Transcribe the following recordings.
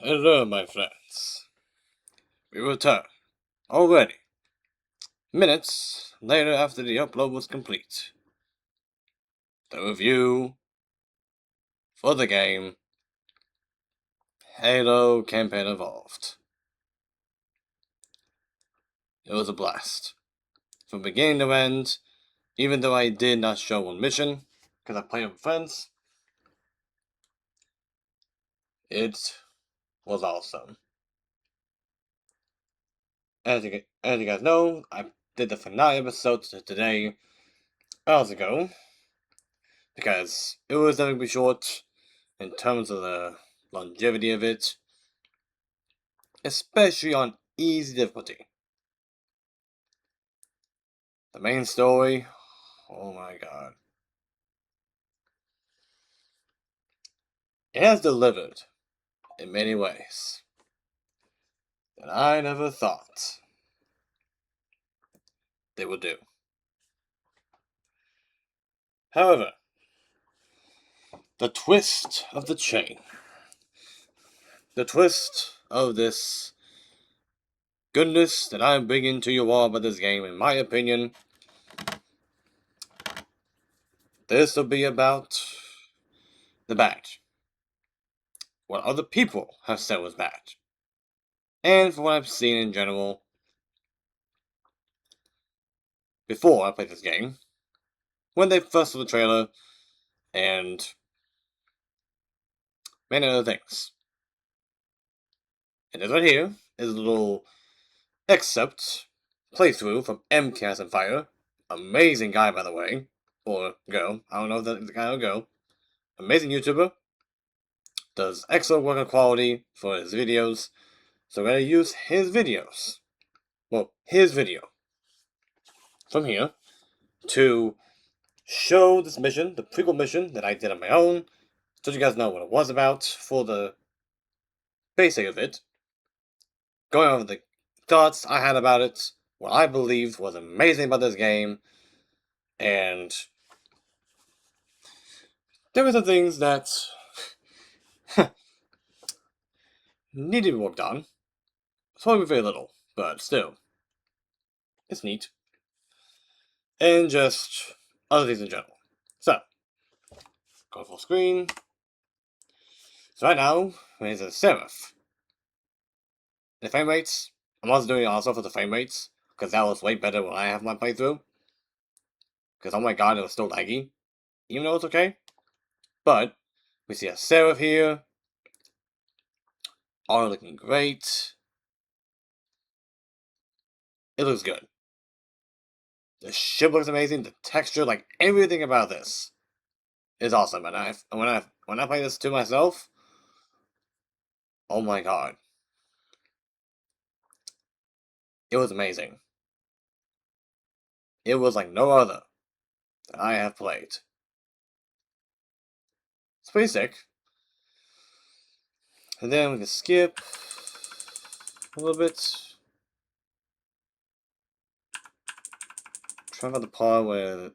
Hello, my friends. We return. Already. Minutes later after the upload was complete. The review for the game Halo Campaign Evolved. It was a blast. From beginning to end, even though I did not show one mission, because I played with friends, it was awesome. As you guys know, I did the finale episode today, hours ago, because it was going to be short in terms of the longevity of it, especially on easy difficulty. The main story, oh my god. It has delivered in many ways that I never thought they would do. However, the twist of the chain, the twist of this goodness that I'm bringing to you all about this game, in my opinion, this will be about the bad. What other people have said was bad. And for what I've seen in general before I played this game, when they first saw the trailer, and many other things. And this right here is a little excerpt playthrough from MCAS and Fire. Amazing guy, by the way. Or girl. I don't know if that's the guy or girl. Amazing YouTuber. Does excellent work on quality for his videos. So we're going to use his videos. Well, his video. From here. To show this mission. The prequel mission that I did on my own. So you guys know what it was about. For the basic of it. Going over the thoughts I had about it. What I believed was amazing about this game. And there were some things that needed to be worked on. It's probably very little, but still. It's neat. And just other things in general. So, go full screen. So right now, there's a Seraph. The frame rates, I'm also doing it also for the frame rates, because that was way better when I have my playthrough. Because oh my god, it was still laggy. Even though it's okay. But, we see a Seraph here. All looking great. It looks good. The ship looks amazing. The texture, like everything about this, is awesome. And when I play this to myself, oh my god, it was amazing. It was like no other that I have played. It's pretty sick. And then we can skip a little bit. Try out the part where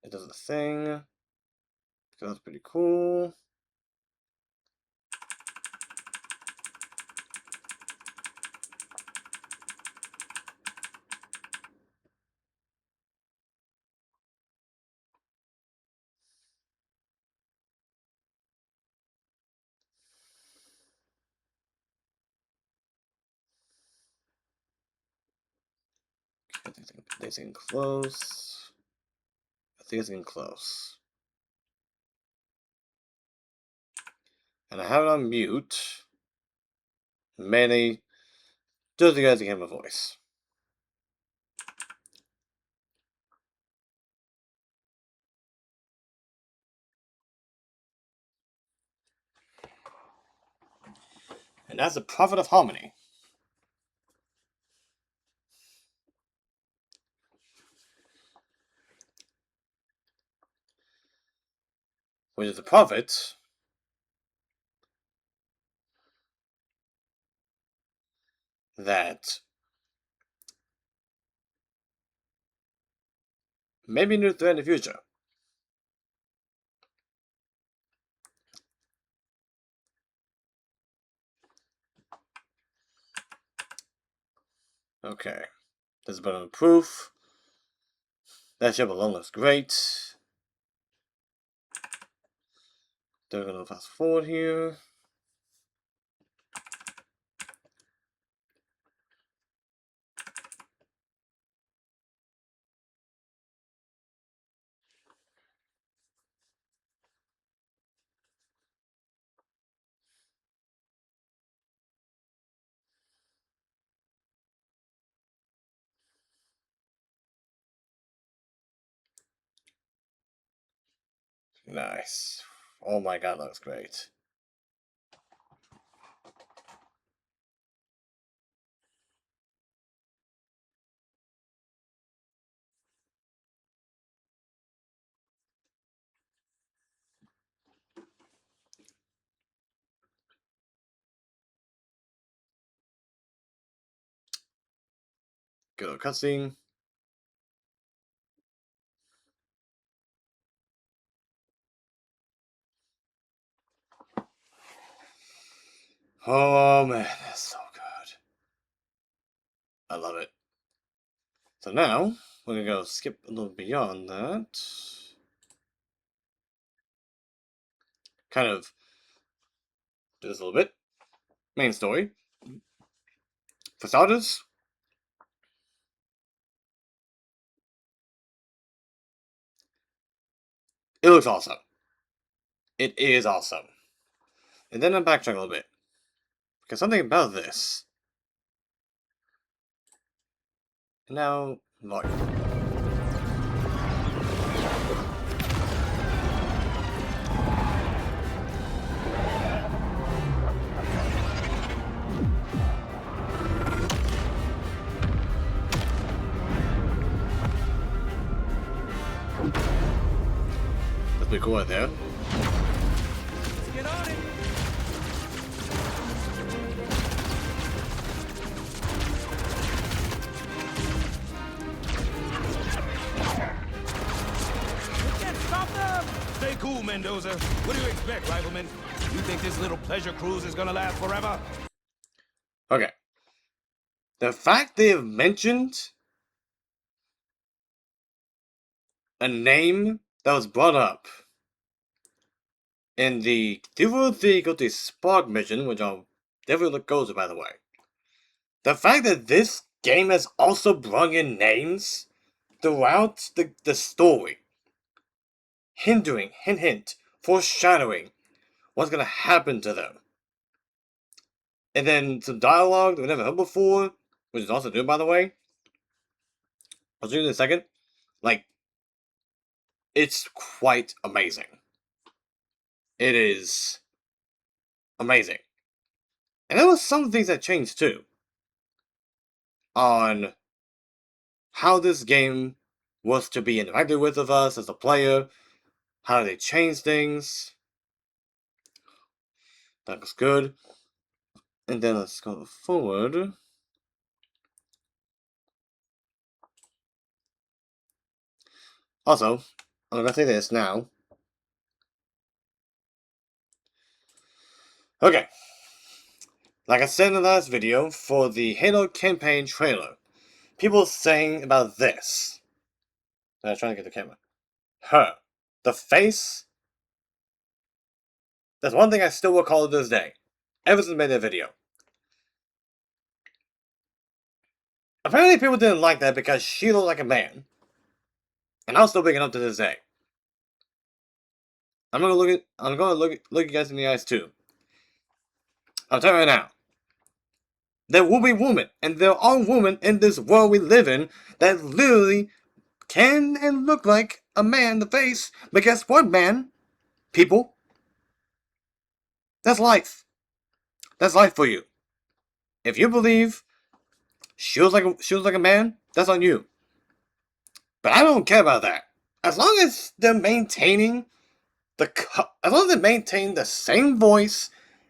it does the thing. That's pretty cool. I think it's getting close. I think it's getting close. And I have it on mute. Mainly just so you guys can hear my voice. And that's the Prophet of Harmony. Which is the prophet that may be a new threat in the future. Okay. This is a bit of proof. That ship alone looks great. They're gonna fast forward here. Nice. Oh my god, that looks great. Good little cutscene. Oh man, that's so good. I love it. So now, we're gonna go skip a little beyond that. Kind of do this a little bit. Main story. For starters, it looks awesome. It is awesome. And then I backtrack a little bit. Because something about this. And now, volume. That's pretty cool right there. Let's get on it. We can't stop them. Stay cool, Mendoza. What do you expect, Rifleman? You think this little pleasure cruise is gonna last forever? Okay. The fact they have mentioned a name that was brought up in the difficulty Spark mission, which I'll definitely look over, by the way. The fact that this game has also brought in names throughout the story, hindering, hint, foreshadowing what's gonna happen to them. And then some dialogue that we never heard before, which is also new, by the way. I'll show you in a second. Like, it's quite amazing. It is amazing. And there was some things that changed too. On how this game was to be interacted with us as a player. How they changed things. That was good. And then let's go forward. Also, I'm gonna say this now. Okay. Like I said in the last video, for the HALO campaign trailer, people saying about this. I was trying to get the camera. Her. The face. That's one thing I still will call to this day. Ever since I made that video. Apparently people didn't like that because she looked like a man. And I'm still picking up to this day. I'm gonna look you guys in the eyes too. I'll tell you right now. There will be women, and there are women in this world we live in that literally can and look like a man in the face. But guess what, man? People. That's life. That's life for you. If you believe she was like a man, that's on you. But I don't care about that. As long as they're maintaining as long as they maintain the same voice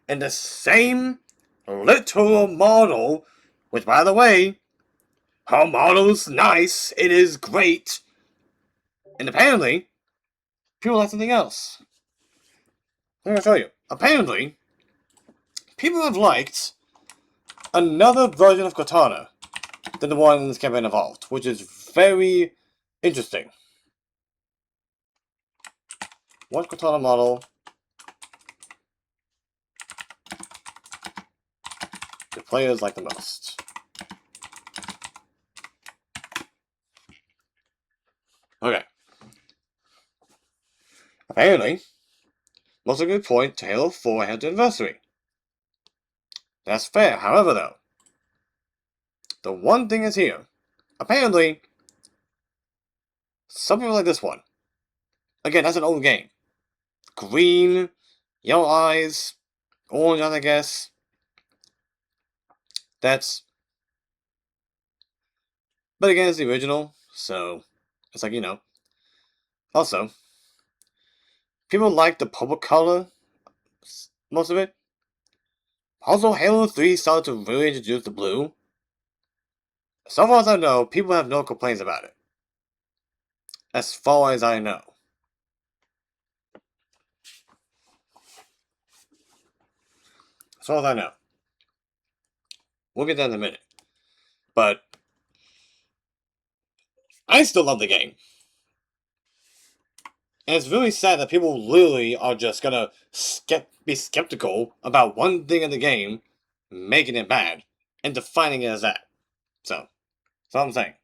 and the same literal model, which by the way, her model's nice, it is great. And apparently, people like something else. Let me show you. Apparently, people have liked another version of Cortana. than the one in this campaign evolved, which is very interesting. What katana model do players like the most? Okay. Apparently, most of a good point to Halo 4 had the anniversary. That's fair, however though, the one thing is here. Apparently, some people like this one. Again, that's an old game. Green, yellow eyes, orange eyes, I guess. But again, it's the original, so it's like, Also, people like the purple color, most of it. Also, Halo 3 started to really introduce the blue. So far as I know, people have no complaints about it. As far as I know. As far as I know. We'll get that in a minute. But I still love the game. And it's really sad that people literally are just gonna be skeptical about one thing in the game, making it bad, and defining it as that. So, that's all I'm saying.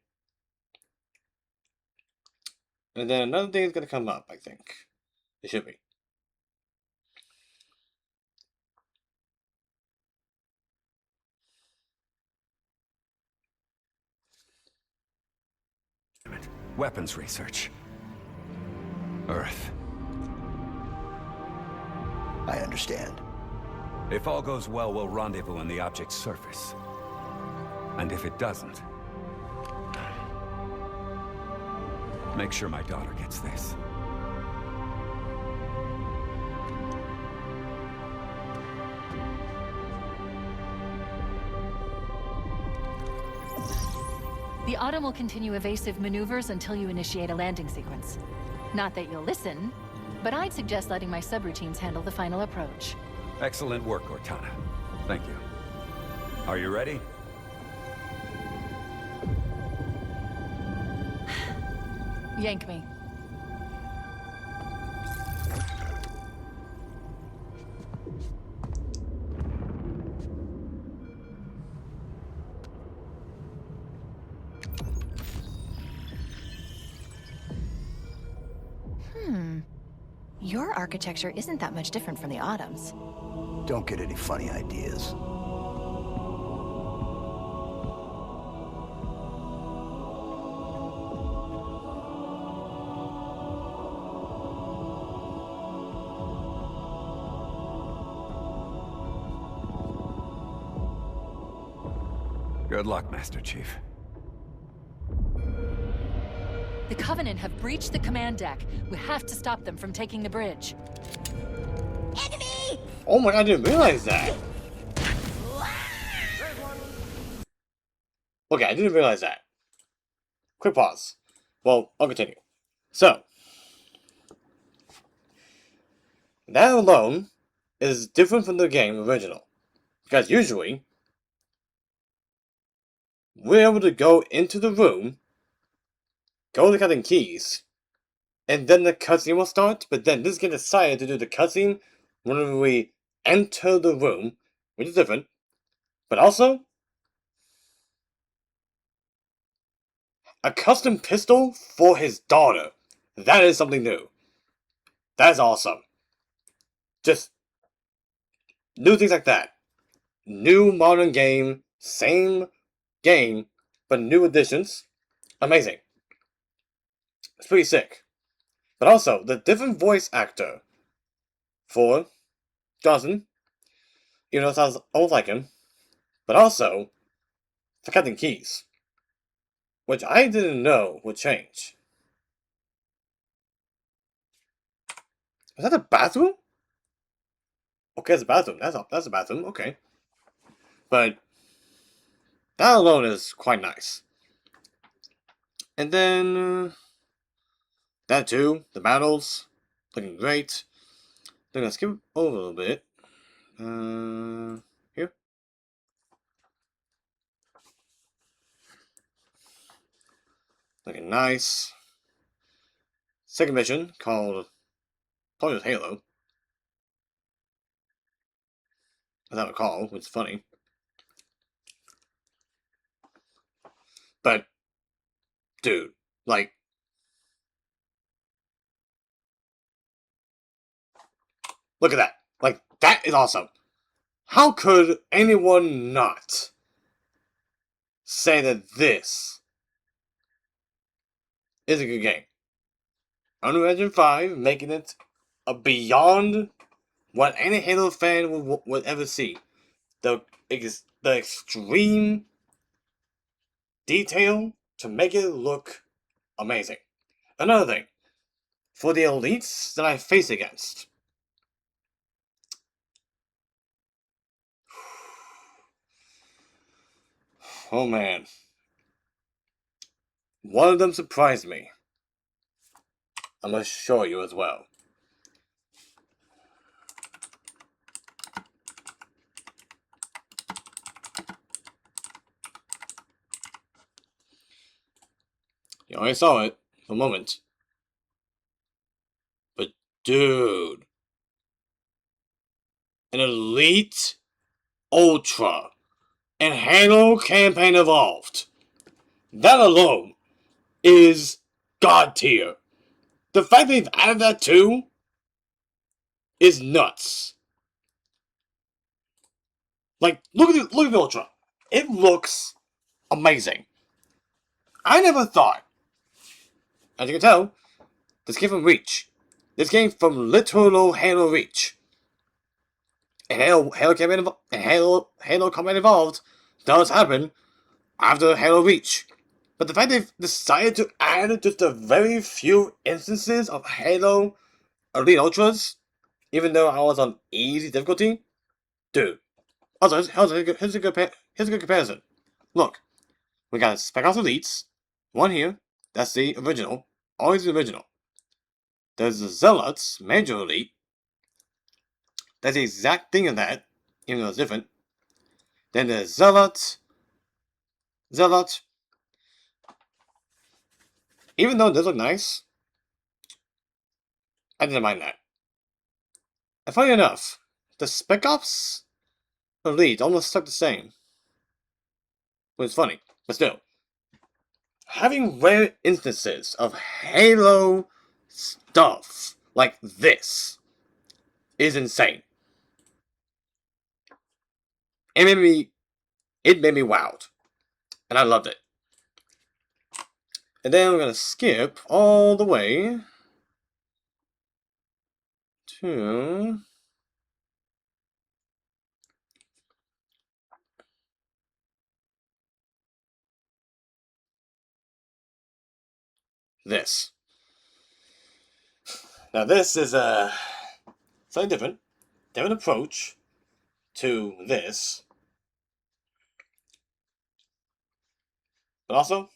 And then another thing is gonna come up, I think. It should be. Weapons research. Earth. I understand. If all goes well, we'll rendezvous on the object's surface. And if it doesn't, make sure my daughter gets this. The Autumn will continue evasive maneuvers until you initiate a landing sequence. Not that you'll listen, but I'd suggest letting my subroutines handle the final approach. Excellent work, Cortana. Thank you. Are you ready? Yank me. Your architecture isn't that much different from the Autumn's. Don't get any funny ideas. Good luck, Master Chief. The Covenant have breached the command deck. We have to stop them from taking the bridge. Enemy! Oh my god, I didn't realize that! Okay, I didn't realize that. Quick pause. Well, I'll continue. So, that alone is different from the game original. Because usually, we're able to go into the room, go to cutting keys, and then the cutscene will start, but then this game decided to do the cutscene when we enter the room, which is different, but also a custom pistol for his daughter. That is something new. That is awesome. Just new things like that. New modern game, same game, but new additions. Amazing. It's pretty sick. But also, the different voice actor for Johnson, even though it sounds almost like him, but also for Captain Keys, which I didn't know would change. Is that a bathroom? Okay, it's a bathroom. That's a bathroom. Okay, but that alone is quite nice. And then that too, the battles looking great. Then let's skip over a little bit. Here. Looking nice. Second mission called Project Halo. As I recall, which is funny. But, dude, like, look at that. Like, that is awesome. How could anyone not say that this is a good game? Unreal Engine 5 making it a beyond what any Halo fan would ever see. The extreme detail to make it look amazing. Another thing, for the elites that I face against, oh man, one of them surprised me. I'm gonna show you as well. You already saw it for a moment. But dude, an Elite Ultra and Halo Campaign Evolved. That alone is God tier. The fact they've added that too is nuts. Like, look at the Ultra. It looks amazing. I never thought, as you can tell, this came from Reach. This came from literal Halo Reach. And Halo Combat Evolved does happen after Halo Reach. But the fact they've decided to add just a very few instances of Halo Elite Ultras, even though I was on easy difficulty, dude. Also, here's a good comparison. Look, we got Spec Ops Elites, one here, that's the original, always the original. There's the Zealots, Major Elite, that's the exact thing of that, even though it's different. Then there's Zealot, even though it does look nice, I didn't mind that. And funny enough, the Spec Ops Elite almost stuck the same. Which is funny, but still. Having rare instances of Halo stuff like this is insane. It made me wowed. And I loved it. And then we're gonna skip all the way to this. Now this is a slightly different approach to this. But also,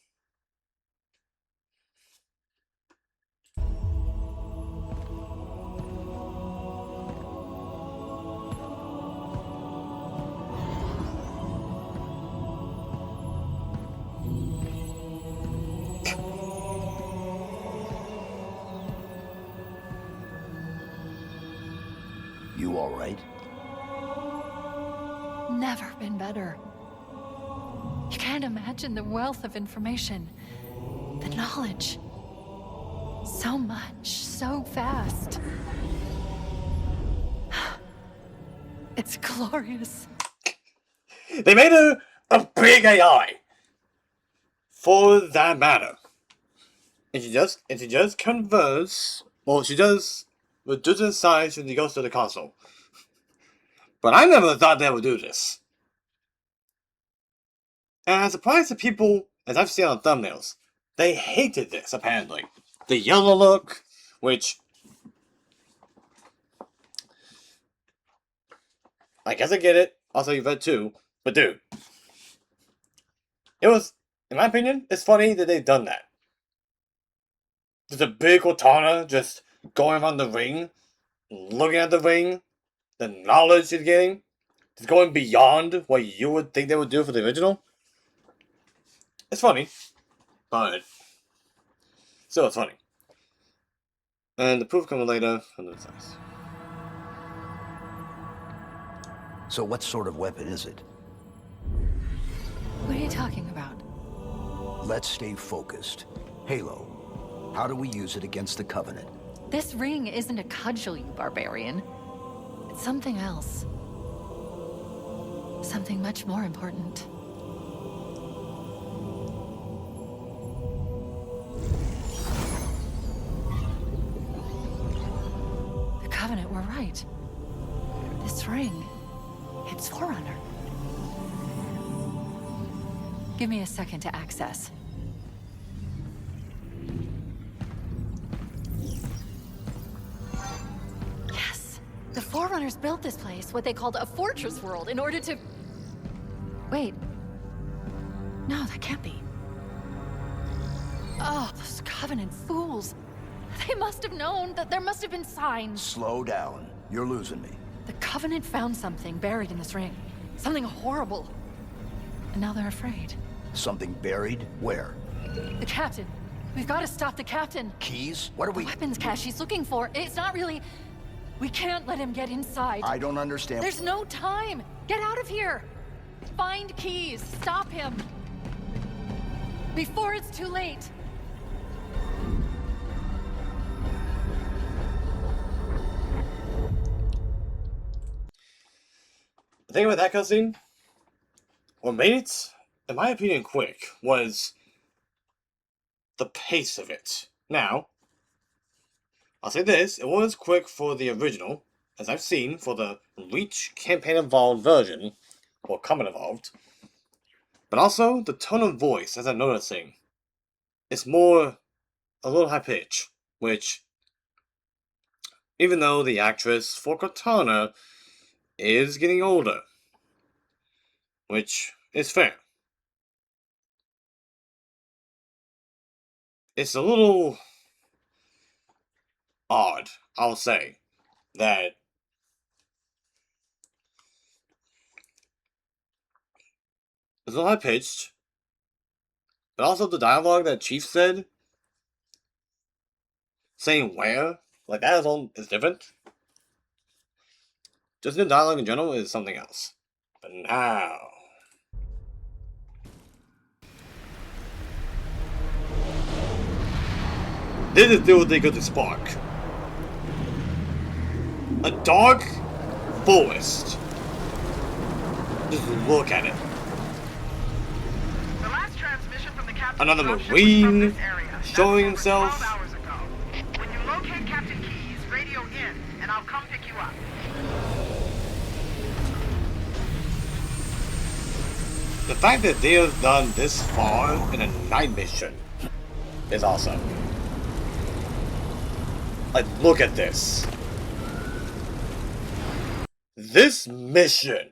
You all right? Never been better. You can't imagine the wealth of information, the knowledge. So much, so fast. It's glorious. they made a big AI. For that matter. And she just converts. Well, she does reduce in size when she goes to the console. But I never thought they would do this. And I'm surprised that people, as I've seen on thumbnails, they hated this, apparently. The yellow look, which I guess I get it. Also, you've read too. But dude, it was, in my opinion, it's funny that they've done that. There's a big Cortana just going around the ring, looking at the ring, the knowledge she's getting, just going beyond what you would think they would do for the original. It's funny, but Still, it's funny. And the proof comes later from the size. So what sort of weapon is it? What are you talking about? Let's stay focused. Halo. How do we use it against the Covenant? This ring isn't a cudgel, you barbarian. It's something else. Something much more important. The Covenant were right. This ring, it's Forerunner. Give me a second to access. Yes! The Forerunners built this place, what they called a fortress world, in order to... Wait. No, that can't be. Oh, those Covenant fools. They must have known that there must have been signs. Slow down. You're losing me. The Covenant found something buried in this ring. Something horrible. And now they're afraid. Something buried? Where? The captain. We've got to stop the captain. Keys? What are The we... weapons cache he's looking for. It's not really... We can't let him get inside. I don't understand. There's no time. Get out of here. Find keys. Stop him. Before it's too late. The thing about that cutscene, what made it, in my opinion, quick, was the pace of it. Now, I'll say this, it was quick for the original, as I've seen, for the Reach Campaign Evolved version, or Common Evolved, but also the tone of voice, as I'm noticing, it's more a little high pitch, which, even though the actress for Cortana is getting older, which is fair. It's a little odd, I'll say, that it's a little high pitched, but also the dialogue that Chief said, saying where, like that is different. Just the dialogue in general is something else. But now, this is still they go to spark. A dark forest. Just look at it. The last transmission from the captain Another dropship was from Marine this area. That showing was over himself. 12 hours ago. When you locate Captain Keyes, radio in, and I'll come pick you up. The fact that they have done this far in a night mission is awesome. Like, look at this. This mission.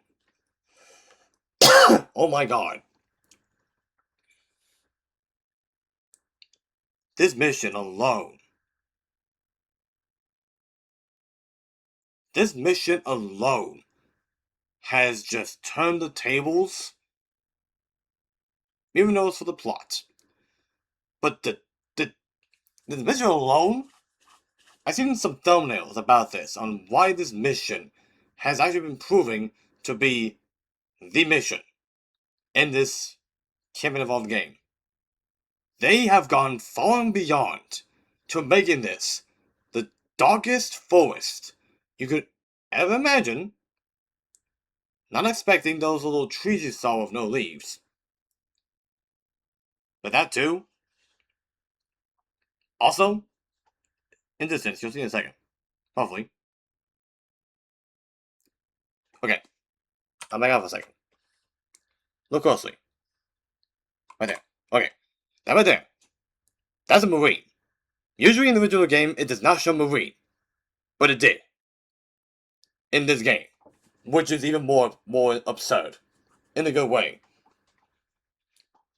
Oh my god. This mission alone. This mission alone has just turned the tables. Even though it's for the plot. But the mission alone, I've seen some thumbnails about this on why this mission has actually been proving to be the mission in this Campaign Evolved game. They have gone far and beyond to making this the darkest forest you could ever imagine. Not expecting those little trees you saw with no leaves. But that too. Also, in distance, you'll see in a second. Hopefully. Okay. I'll back out for a second. Look closely. Right there. Okay. That right there. That's a Marine. Usually in the original game, it does not show Marine. But it did. In this game. Which is even more absurd. In a good way.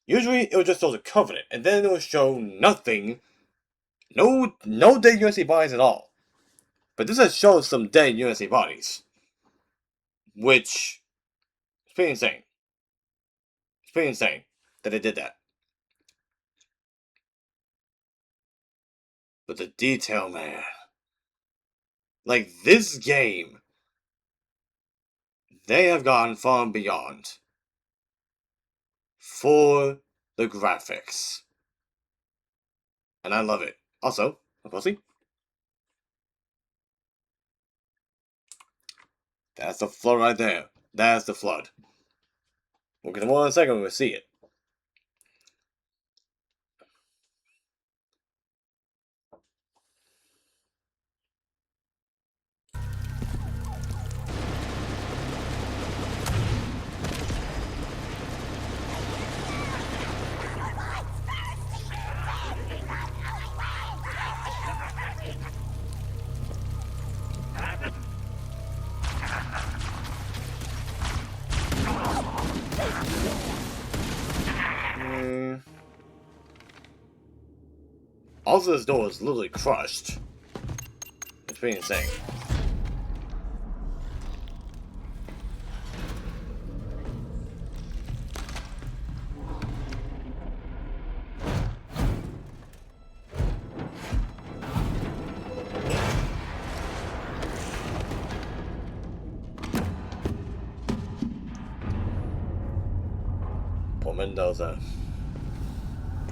Usually, it would just show the Covenant. And then it would show nothing. No dead UNSC bodies at all. But this has shown some dead UNSC bodies. Which is pretty insane. It's pretty insane that they did that. But the detail, man. Like, this game, they have gone far and beyond for the graphics. And I love it. Also, pussy. That's the flood right there. That's the flood. We'll get more in a second when we see it. Also, this door is literally crushed. It's pretty insane. Poor Mendoza.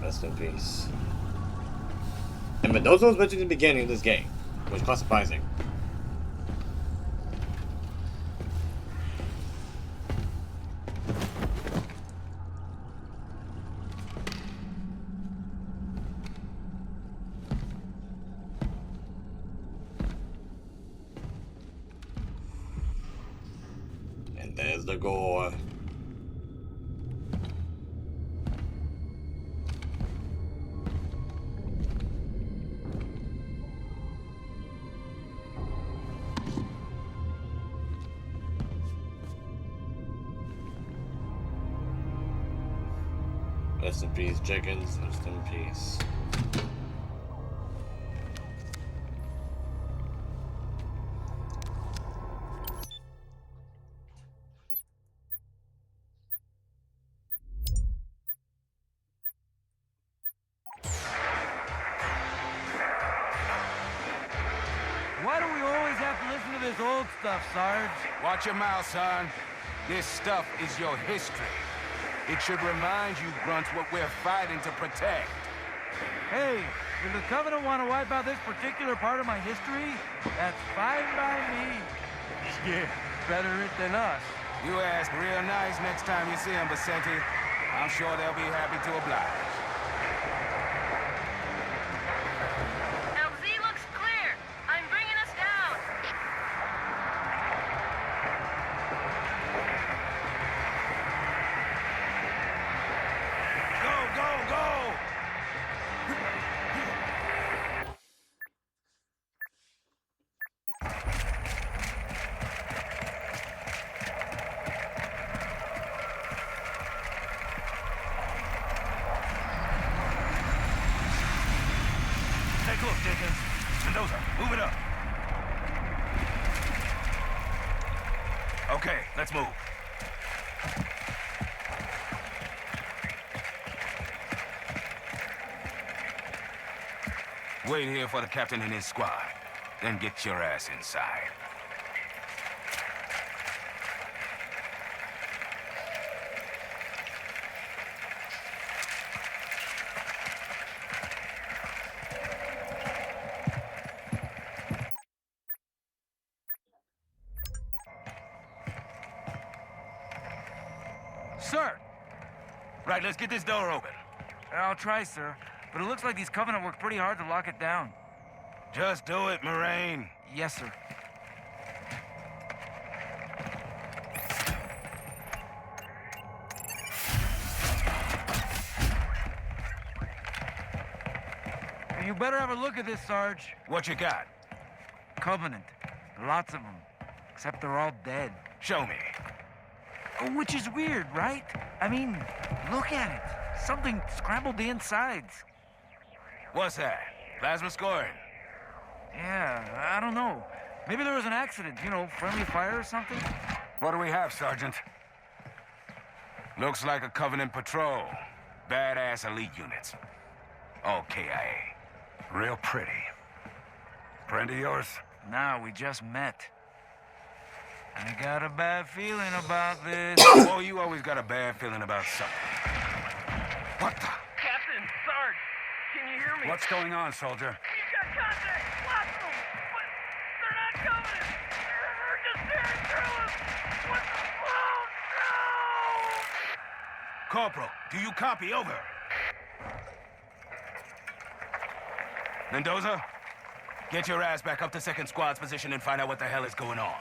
Rest in peace. And Mendoza was mentioned in the beginning of this game, which is quite surprising. And there's the gore. Rest in peace, Jenkins. Rest in peace. Why do we always have to listen to this old stuff, Sarge? Watch your mouth, son. This stuff is your history. It should remind you, grunts, what we're fighting to protect. Hey, if the Covenant want to wipe out this particular part of my history, that's fine by me. Yeah, better it than us. You ask real nice next time you see them, Vicente. I'm sure they'll be happy to oblige. LZ looks clear. I'm bringing us down. Go, go, go! Take a look, Jenkins. Mendoza, move it up. Okay, let's move. Wait here for the captain and his squad. Then get your ass inside. Sir! Right, let's get this door open. I'll try, sir. But it looks like these Covenant worked pretty hard to lock it down. Just do it, Moraine. Yes, sir. You better have a look at this, Sarge. What you got? Covenant. Lots of them. Except they're all dead. Show me. Which is weird, right? I mean, look at it. Something scrambled the insides. What's that? Plasma scoring? Yeah, I don't know. Maybe there was an accident, you know, friendly fire or something? What do we have, Sergeant? Looks like a Covenant patrol. Badass elite units. All KIA. Real pretty. Friend of yours? Nah, we just met. I got a bad feeling about this. Oh, you always got a bad feeling about something. What the? Captain, Sarge, can you hear me? What's going on, soldier? We've got contact. Lots of them. But they're not coming. They're just tearing through us. What the? Oh, no! Corporal, do you copy? Over. Mendoza, get your ass back up to second squad's position and find out what the hell is going on.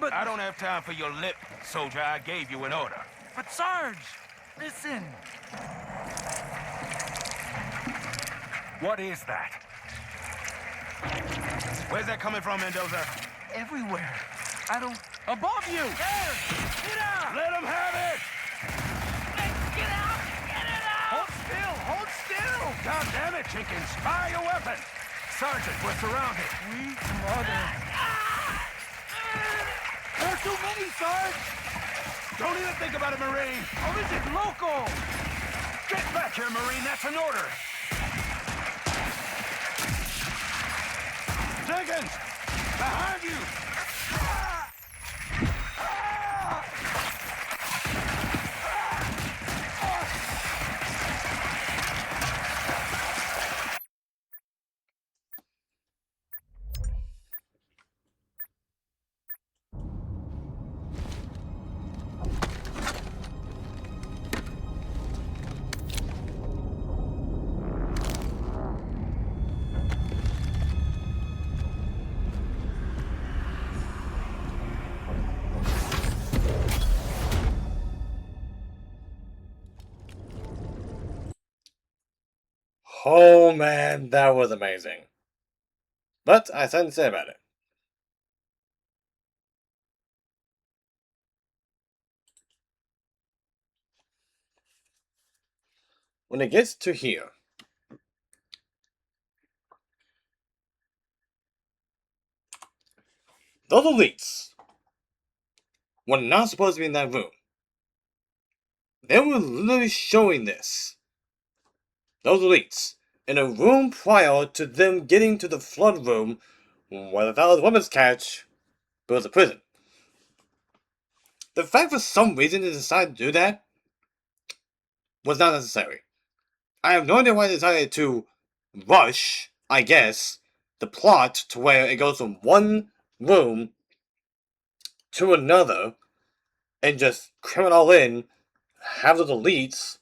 But I don't have time for your lip, soldier. I gave you an order. But Sarge, listen. What is that? Where's that coming from, Mendoza? Everywhere. I don't... Above you! There! Get out! Let him have it! Get out! Get it out! Hold still! Hold still! God damn it, Jenkins! Fire your weapon! Sergeant, we're surrounded. Sweet mother. There are too many, Sarge! Don't even think about it, Marine! Oh, this is local! Get back here, Marine! That's an order! Jenkins! Behind you! Oh man, that was amazing. But I had something to say about it. When it gets to here, those elites were not supposed to be in that room. They were literally showing this. Those elites in a room prior to them getting to the flood room where that was women's catch, but it was a prison. The fact for some reason they decided to do that was not necessary. I have no idea why they decided to rush, I guess, the plot to where it goes from one room to another and just cram it all in, have those elites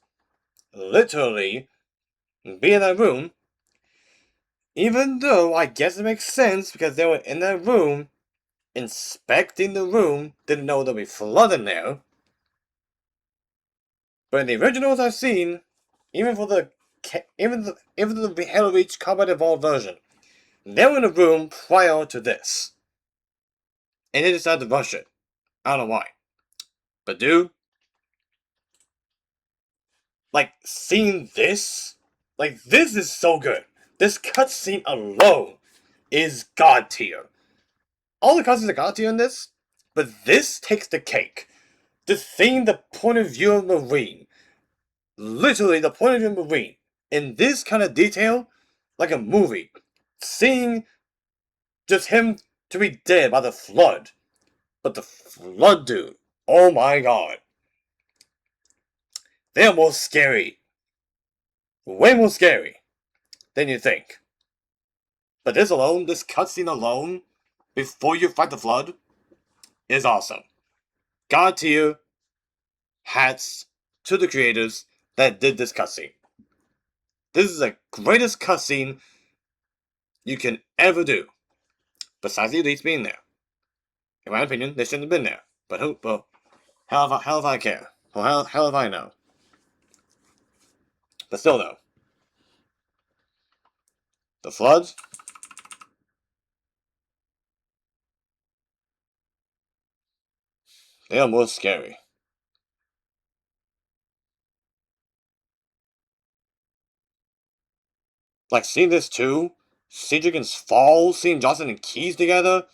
literally be in that room, even though I guess it makes sense because they were in that room inspecting the room, didn't know there'd be flood in there. But in the originals I've seen, even for the Halo Reach Combat Evolved version, they were in a room prior to this. And they decided to rush it. I don't know why. But dude, like, seeing this, like, this is so good. This cutscene alone is god tier. All the cutscenes are god tier in this, but this takes the cake. Just seeing the point of view of Marine, literally the point of view of Marine, in this kind of detail, like a movie, seeing just him to be dead by the flood. But the flood dude, oh my god. They're more scary. Way more scary than you think. But this alone, this cutscene alone, before you fight the flood, is awesome. God tier, hats to the creators that did this cutscene. This is the greatest cutscene you can ever do. Besides the elites being there. In my opinion, they shouldn't have been there. But who, well, hell if I care. Well, hell if I know. But still though. The floods? They are more scary. Like, seeing this too, Cedric and Fall, seeing Johnson and Keys together,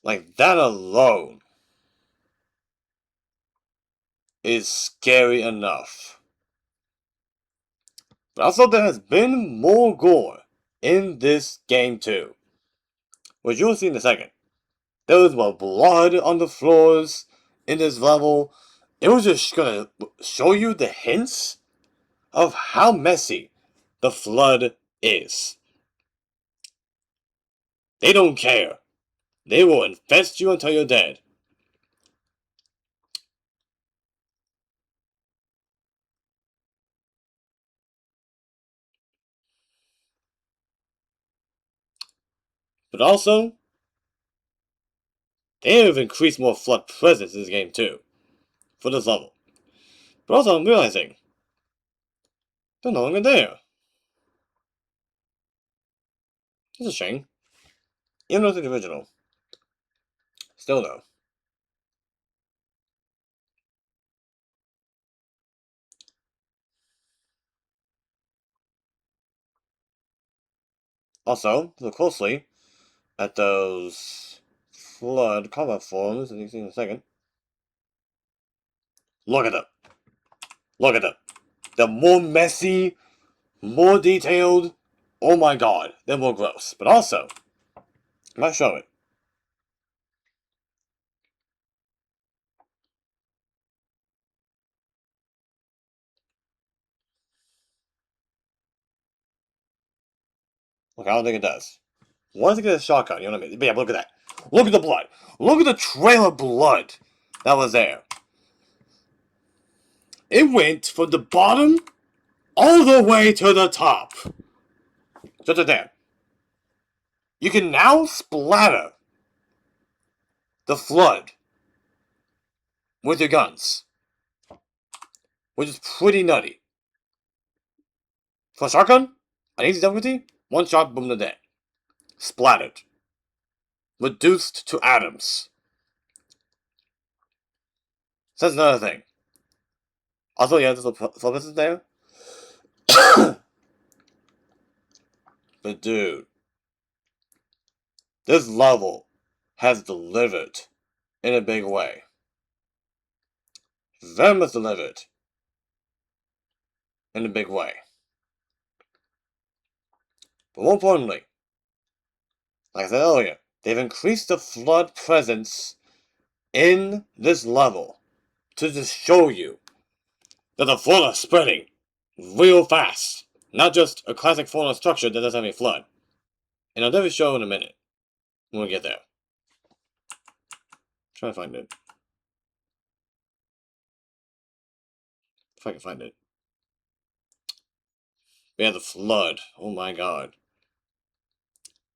like, that alone is scary enough. But also there has been more gore in this game too, which you'll see in a second. There was more blood on the floors in this level. It was just gonna show you the hints of how messy the Flood is. They don't care. They will infest you until you're dead. But also, they have increased more Flood presence in this game too, for this level. But also, I'm realizing, they're no longer there. It's a shame. Even though it's the original. Still though. Also, look closely at those Flood combat forms that you see in a second. Look at them. Look at them. They're more messy, more detailed. Oh my god, they're more gross. But also, I might show it. Look, I don't think it does. Once I get a shotgun, you know what I mean? But yeah, look at that. Look at the blood. Look at the trail of blood that was there. It went from the bottom all the way to the top. Just right there. You can now splatter the Flood with your guns, which is pretty nutty. For a shotgun, on easy difficulty, one shot, boom, they're dead. Splattered. Reduced to atoms. So that's another thing. Also, yeah, there's a focus there. But dude, this level has delivered in a big way. Very much delivered in a big way. But more importantly, like I said earlier, they've increased the Flood presence in this level to just show you that the Flood are spreading real fast. Not just a classic Fallout structure that doesn't have any Flood. And I'll definitely show in a minute when we get there. Try to find it. If I can find it. Yeah, the Flood. Oh my god.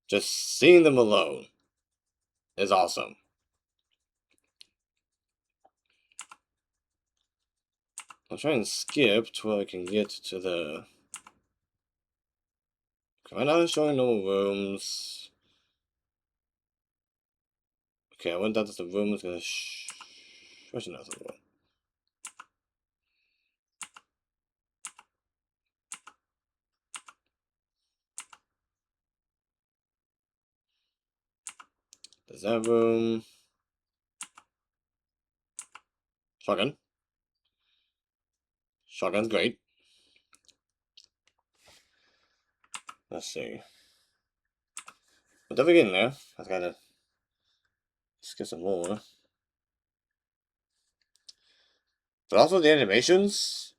Just seeing them alone is awesome. I'll try and skip to where I can get to the... Right now it's showing no rooms. Okay, I went down to the room. It's gonna where's another one? There's that room. Shotgun. Shotgun's great. Let's see. But definitely getting there. I gotta skip some more. But also the animations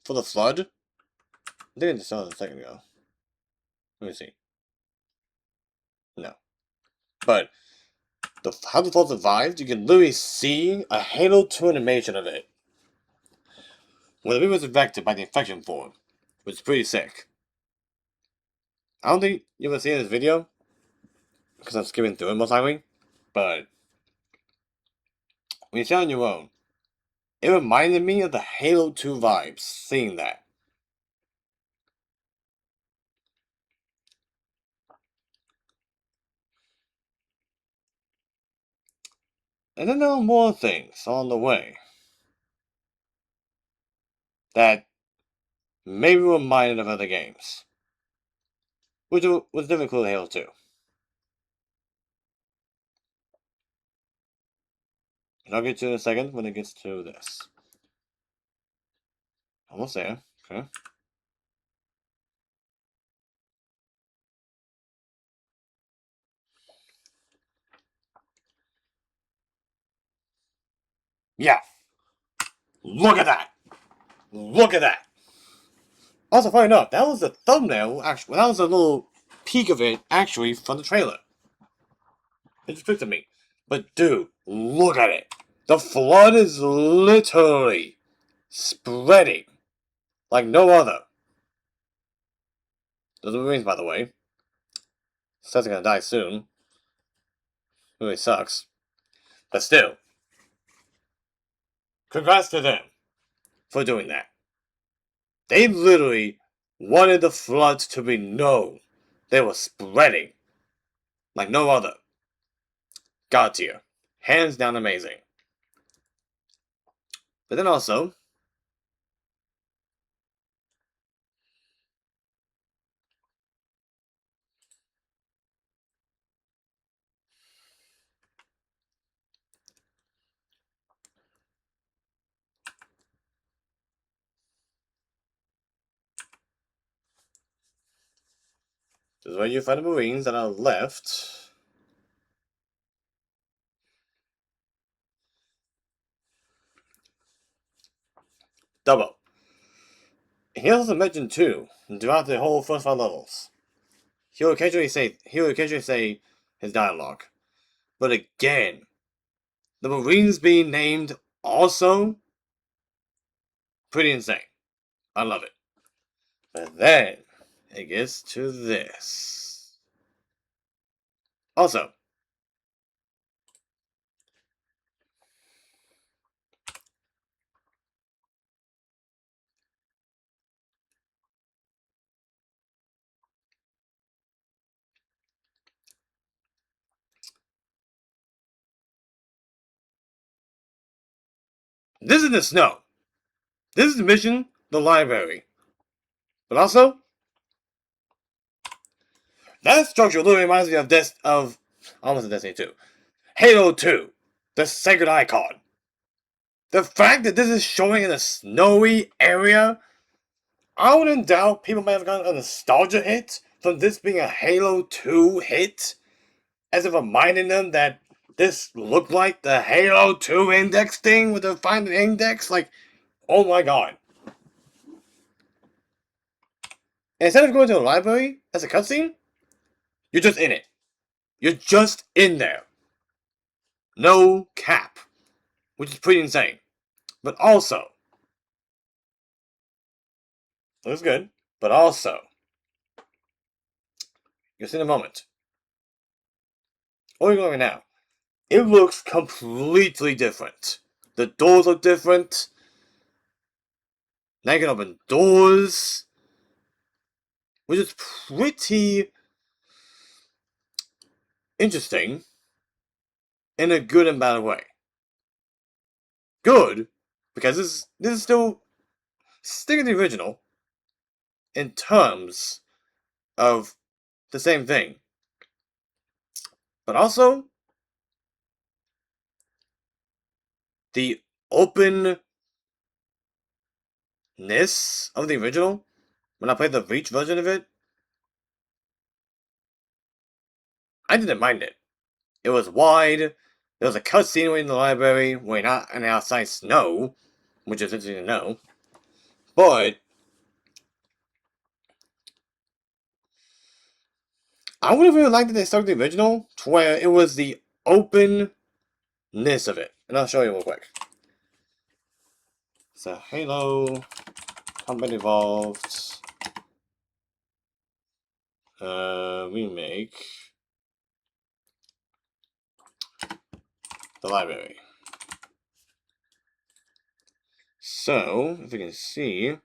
for the Flood. I think I just saw it a second ago. Let me see. No. But how the Flood survived, you can literally see a Halo 2 animation of it. When the baby was infected by the infection form, which is pretty sick. I don't think you'll ever see this video, because I'm skipping through it most likely, but when you see it on your own, it reminded me of the Halo 2 vibes, seeing that. And then there are more things on the way that may be reminded of other games, which was difficult in Halo 2. And I'll get to in a second when it gets to this. Almost there, okay. Yeah. Look at that. Look at that. Also, funny enough, that was the thumbnail, actually. That was a little peek of it, actually, from the trailer. It just clicked to me. But, dude, look at it. The flood is literally spreading like no other. Those are Marines, by the way. Says they're gonna die soon. Really sucks. But still. Congrats to them for doing that. They literally wanted the floods to be known. They were spreading like no other. God tier. Hands down amazing. But then also, this is where you find the Marines that are left. Double. He also mentioned too, throughout the whole first 5 levels, he'll occasionally say his dialogue. But again, the Marines being named also pretty insane. I love it. But then it gets to this. Also, this is the snow. This is the mission, the library. But also, that structure literally reminds me of almost Destiny 2. Halo 2, the sacred icon. The fact that this is showing in a snowy area, I wouldn't doubt people might have gotten a nostalgia hit from this being a Halo 2 hit, as if reminding them that this looked like the Halo 2 index thing with the Find an Index. Like, oh my god. And instead of going to a library as a cutscene, you're just in it. You're just in there. No cap. Which is pretty insane. But also, looks good. But also, you'll see in a moment. What are we going now? It looks completely different. The doors look different. Now you can open doors. Which is pretty interesting in a good and bad way. Good, because this is still sticking to the original in terms of the same thing. But also, the openness of the original, when I played the Reach version of it, I didn't mind it. It was wide, there was a cutscene in the library, we're not in outside snow, which is interesting to know, but I would have really liked that they stuck to the original, to where it was the openness of it. And I'll show you real quick. So, HALO Campaign Evolved remake the library. So, if you can see,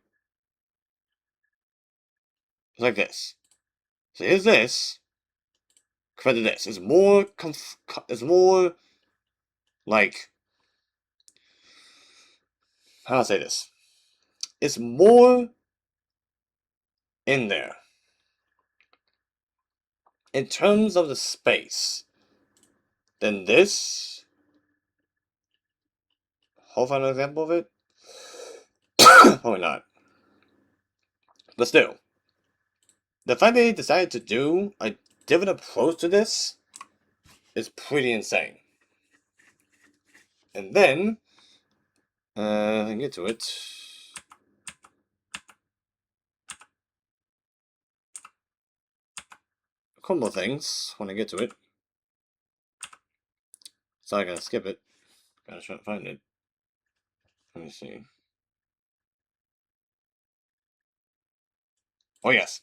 it's like this. So here's this, compared to this. It's more like, how do I say this? It's more in there in terms of the space than this. Hopefully, an example of it. Probably not. But still, the fact they decided to do a different approach to this is pretty insane. And then, I can get to it. A couple more things when I get to it. So I gotta skip it. Gotta try to find it. Let me see. Oh yes.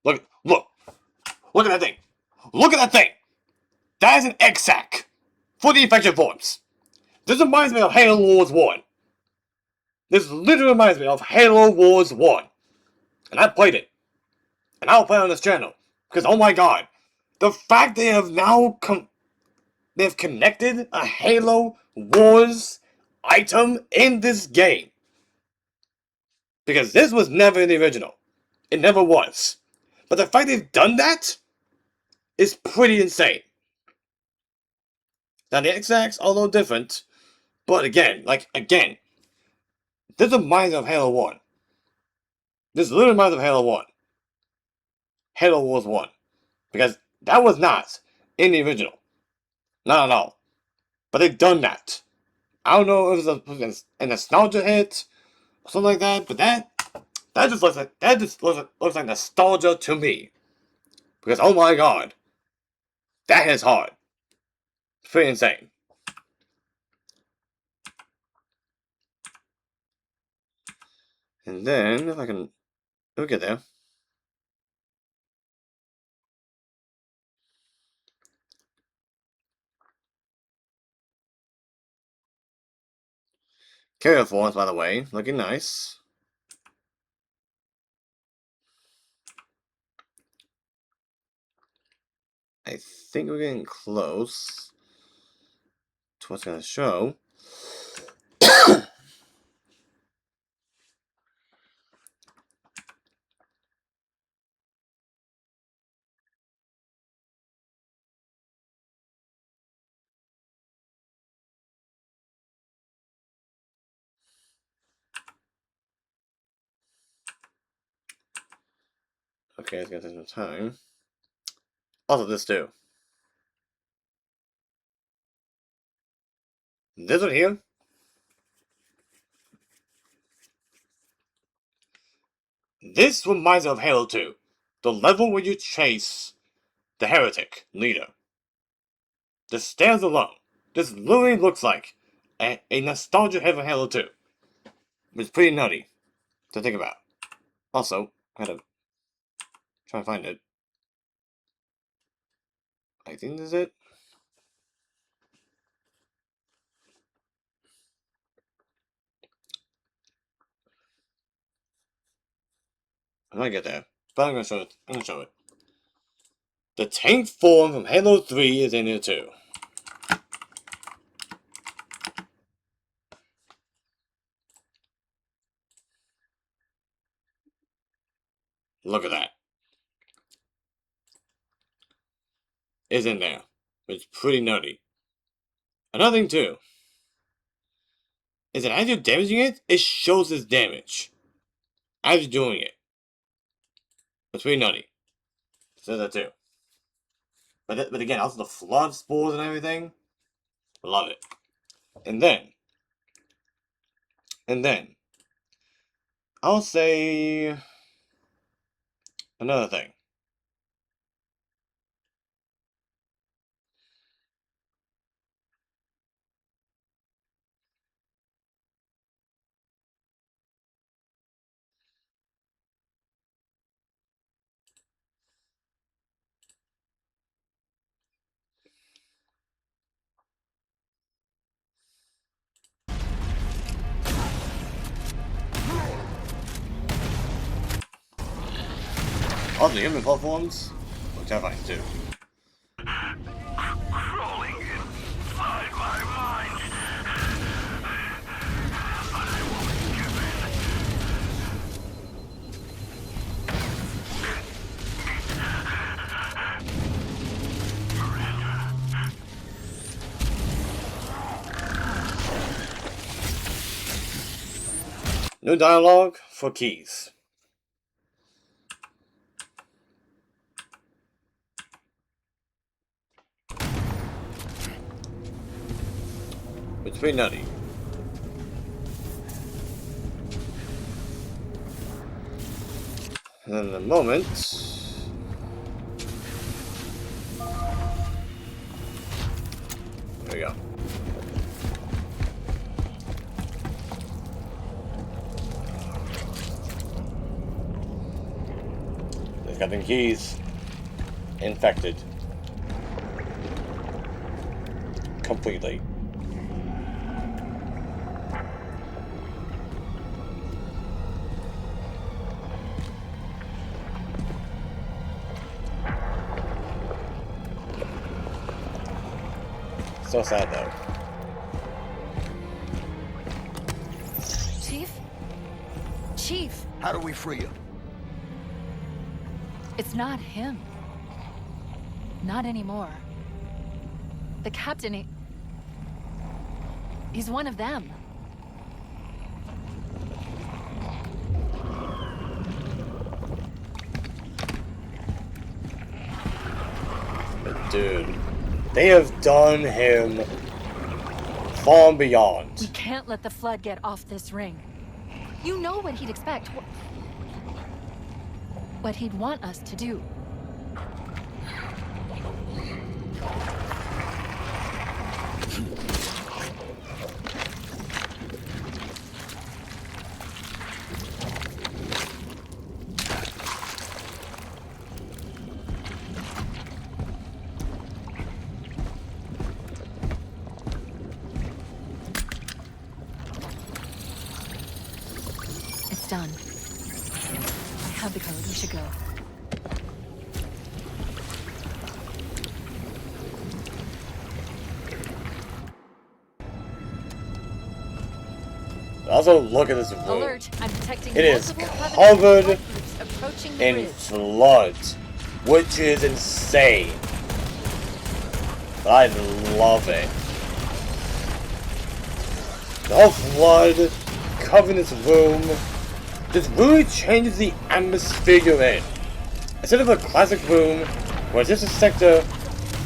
Look at that thing. Look at that thing. That is an egg sack for the infection forms. This reminds me of Halo Wars 1. This literally reminds me of Halo Wars 1. And I played it. And I'll play it on this channel. Because oh my god. The fact they have now they've connected a Halo Wars item in this game. Because this was never in the original. It never was. But the fact they've done that is pretty insane. Now the X-Acts are a little different. But again, this reminds me of Halo 1. This literally reminds me of Halo 1. Halo Wars 1. Because that was not in the original. Not at all. But they've done that. I don't know if it was a nostalgia hit or something like that, but that just looks like nostalgia to me. Because oh my god, that hits hard. It's pretty insane. And then if I can we'll get there. Carrier forms, by the way, looking nice. I think we're getting close to what's gonna show. Okay, it's gonna take some time. Also, this too. This one here. This reminds me of Halo 2. The level where you chase the heretic leader. The stairs alone. This literally looks like a nostalgia heavy Halo 2. It's pretty nutty to think about. Also, I gotta try and find it. I think this is it. I might get there, but I'm gonna show it. The tank form from Halo 3 is in here too. Look at that. It's in there. It's pretty nutty. Another thing too is that as you're damaging it, it shows its damage. As you're doing it. It's pretty nutty. It says that too. But again, also the flood spores and everything. Love it. And then, I'll say another thing. Also, the human platforms look terrifying too. Crawling inside my mind. But I won't give in. New dialogue for keys. It's pretty nutty. And then in a moment... There we go. There's Captain Keys. Infected. Completely. So sad though. Chief? Chief, How do we free you? it's not him. Not anymore. The captain, he's one of them. But dude, they have done him far and beyond. We can't let the Flood get off this ring. You know what he'd expect. What he'd want us to do. It's done. I have the code. We should go. Also, look at this room. Alert! I'm detecting It is multiple Covenant covered support groups approaching the in bridge. flood, which is insane. But I love it. The whole flood covering this room just really changes the atmosphere you're in. Instead of a classic room where it's just a sector,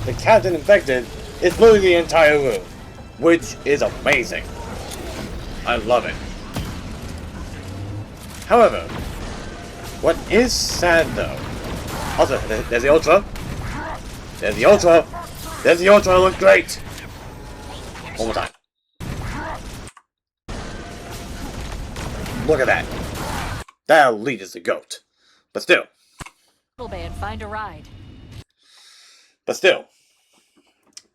the captain infected, it's literally the entire room, which is amazing. I love it. However, what is sad though, also, there's the Ultra. There's the Ultra. There's the Ultra, look great. One more time. Look at that. That elite is the GOAT. But still. Band, find a ride. But still.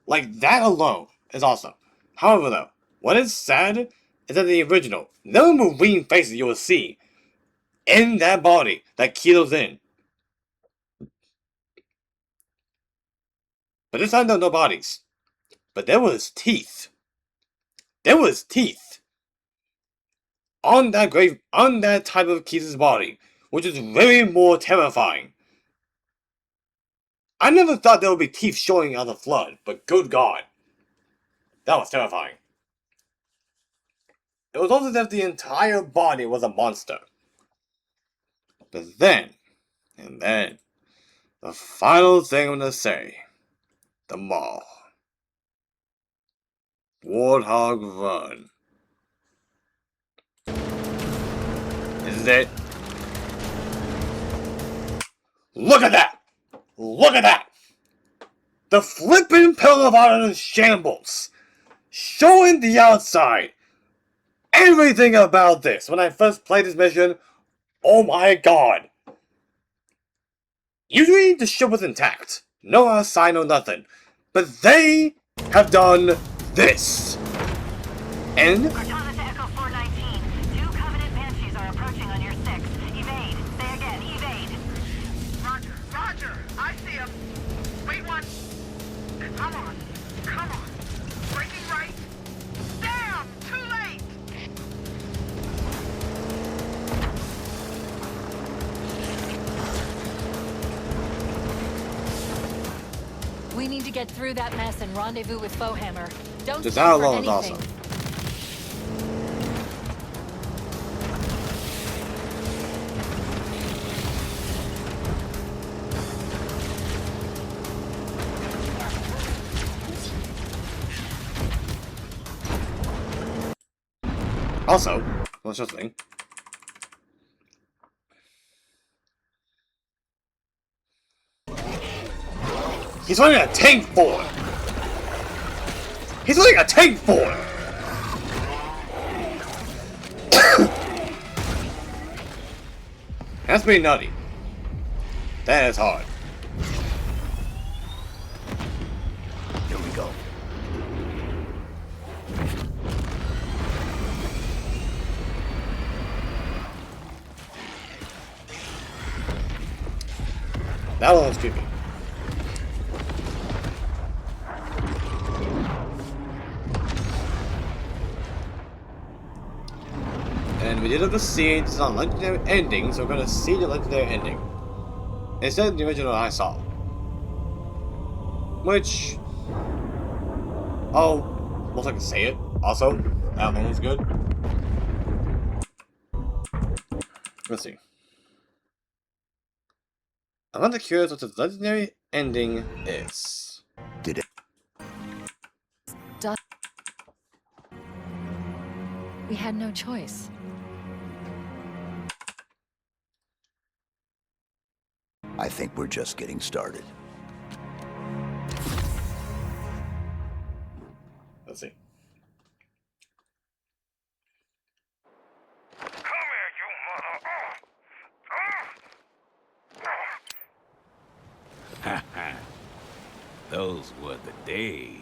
Like, that alone is awesome. However though, what is sad is that the original, no Marine faces you will see in that body that Kilo's in. But this time there were no bodies. But there was teeth. There was teeth. On that grave, on that type of Keys' body, which is very more terrifying. I never thought there would be teeth showing out of the flood, but good God. That was terrifying. It was also as if the entire body was a monster. But then, and then, the final thing I'm gonna say. The mall. Warthog Run. This is it. Look at that! Look at that! The flippin' Pillar of Honor in shambles. Showing the outside. Everything about this. When I first played this mission, oh my God. Usually the ship was intact. No outside, no nothing. But they have done this. And Cortana to Echo 419. 2 Covenant Banshees are approaching on your 6. Evade. Say again, evade. Roger, Roger. I see him. Wait one. Come on. Come on. Breaking right. Damn! Too late! We need to get through that mess and rendezvous with Foehammer. Don't Just stop that for alone is anything. awesome. Also, what's your thing? He's running a tank for it! He's running a tank for it! That's pretty nutty. That is hard. Here we go. That one was creepy. And we did have a seed. It's not legendary ending, so we're gonna see the legendary ending instead of the original I saw. Which, oh, well, I can say it. Also, that one was good. Let's see. I'm not curious what the legendary ending is. Did it? We had no choice. I think we're just getting started. Let's see. Come here, you mother... Those were the days.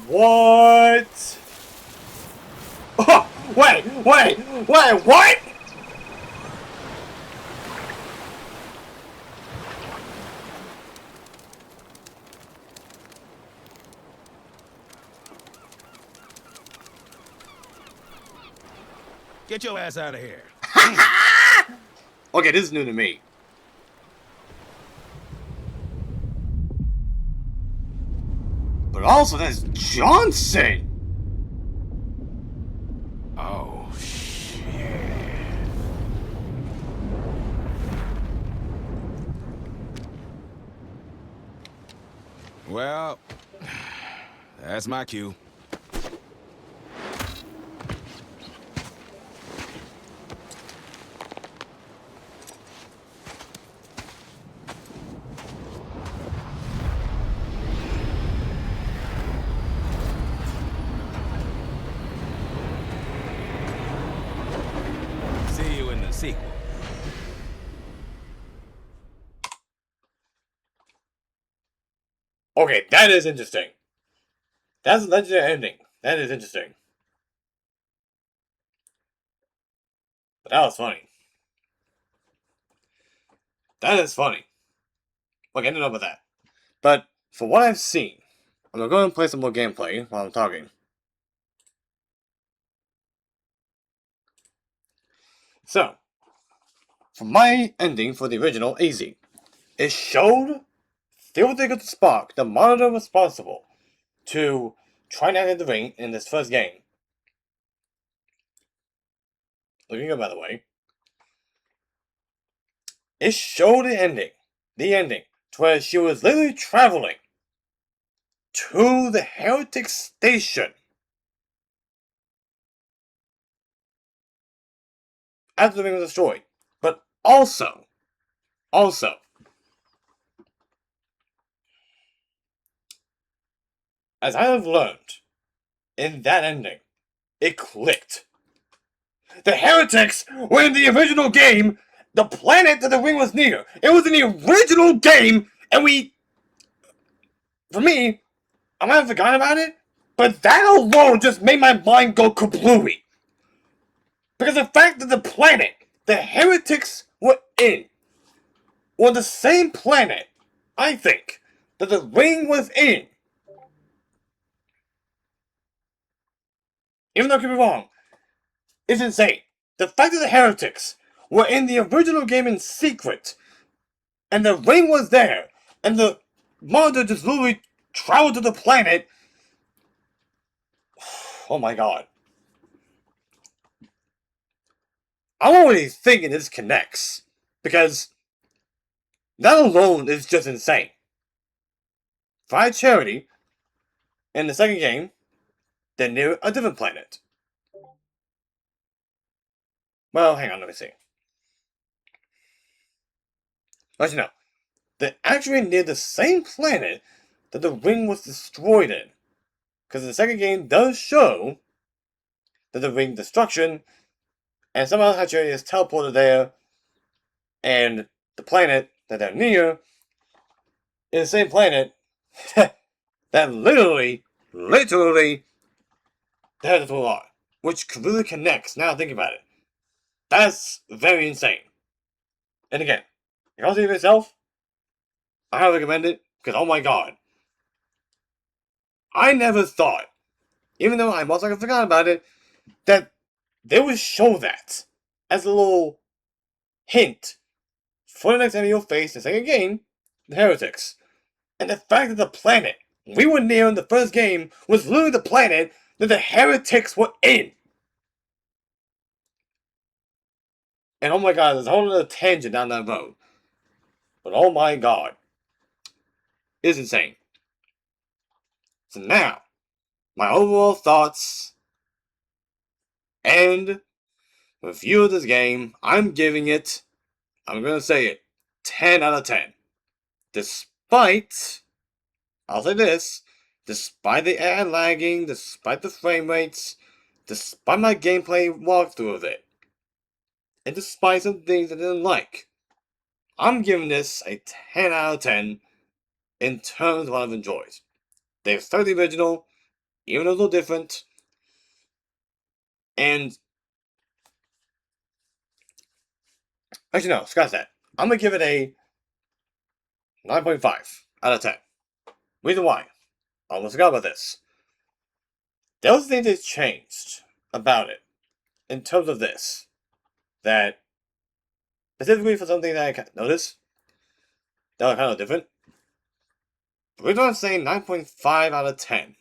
What? Oh, wait, what? Get your ass out of here. Okay, this is new to me. But also, that's Johnson! Oh, shit. Well, that's my cue. See you in the sequel. Okay, that is interesting. That's a legendary ending. That is interesting. But that was funny. That is funny. Okay, I don't know about that. But, for what I've seen, I'm gonna go and play some more gameplay while I'm talking. So, for my ending for the original, easy. It showed Theodore Spark, the monitor responsible to try and enter the ring in this first game. Looking good, by the way. It showed the ending, to where she was literally traveling to the Heretic Station after the ring was destroyed. But also, as I have learned in that ending, it clicked. The Heretics were in the original game, the planet that the ring was near. It was in the original game, and for me, I might have forgotten about it, but that alone just made my mind go kablooey. Because the fact that the planet the Heretics were in was the same planet, I think, that the ring was in. Even though I could be wrong, it's insane. The fact that the Heretics were in the original game in secret, and the ring was there, and the monitor just literally traveled to the planet. Oh my god. I'm already thinking this connects, because that alone is just insane. Fried Charity, in the second game, they're near a different planet. Well, hang on, let me see. Actually, no. They're actually near the same planet that the ring was destroyed in. Because the second game does show that the ring destruction, and somehow Hachiori is teleported there, and the planet that they're near is the same planet that literally, the head of the are, which really connects. Now think about it. That's very insane. And again, if you want to see it yourself, I highly recommend it, because oh my god. I never thought, even though I most likely forgot about it, that they would show that as a little hint for the next enemy you'll face in the second game, the Heretics. And the fact that the planet we were near in the first game was literally the planet that the Heretics were in. And oh my god, there's a whole other tangent down that road. But oh my god. It's insane. So now, my overall thoughts and review of this game, I'm giving it, I'm gonna say it, 10 out of 10. Despite, I'll say this, despite the AI lagging, despite the frame rates, despite my gameplay walkthrough of it, and despite some things I didn't like, I'm giving this a 10 out of 10 in terms of what I've enjoyed. They've started the original, even though it's a little different, and actually no, scratch that. I'm gonna give it a 9.5 out of 10. Reason why? I almost forgot about this. There was things that changed about it in terms of this that specifically for something that I noticed that was kind of different. The reason I'm saying 9.5 out of 10.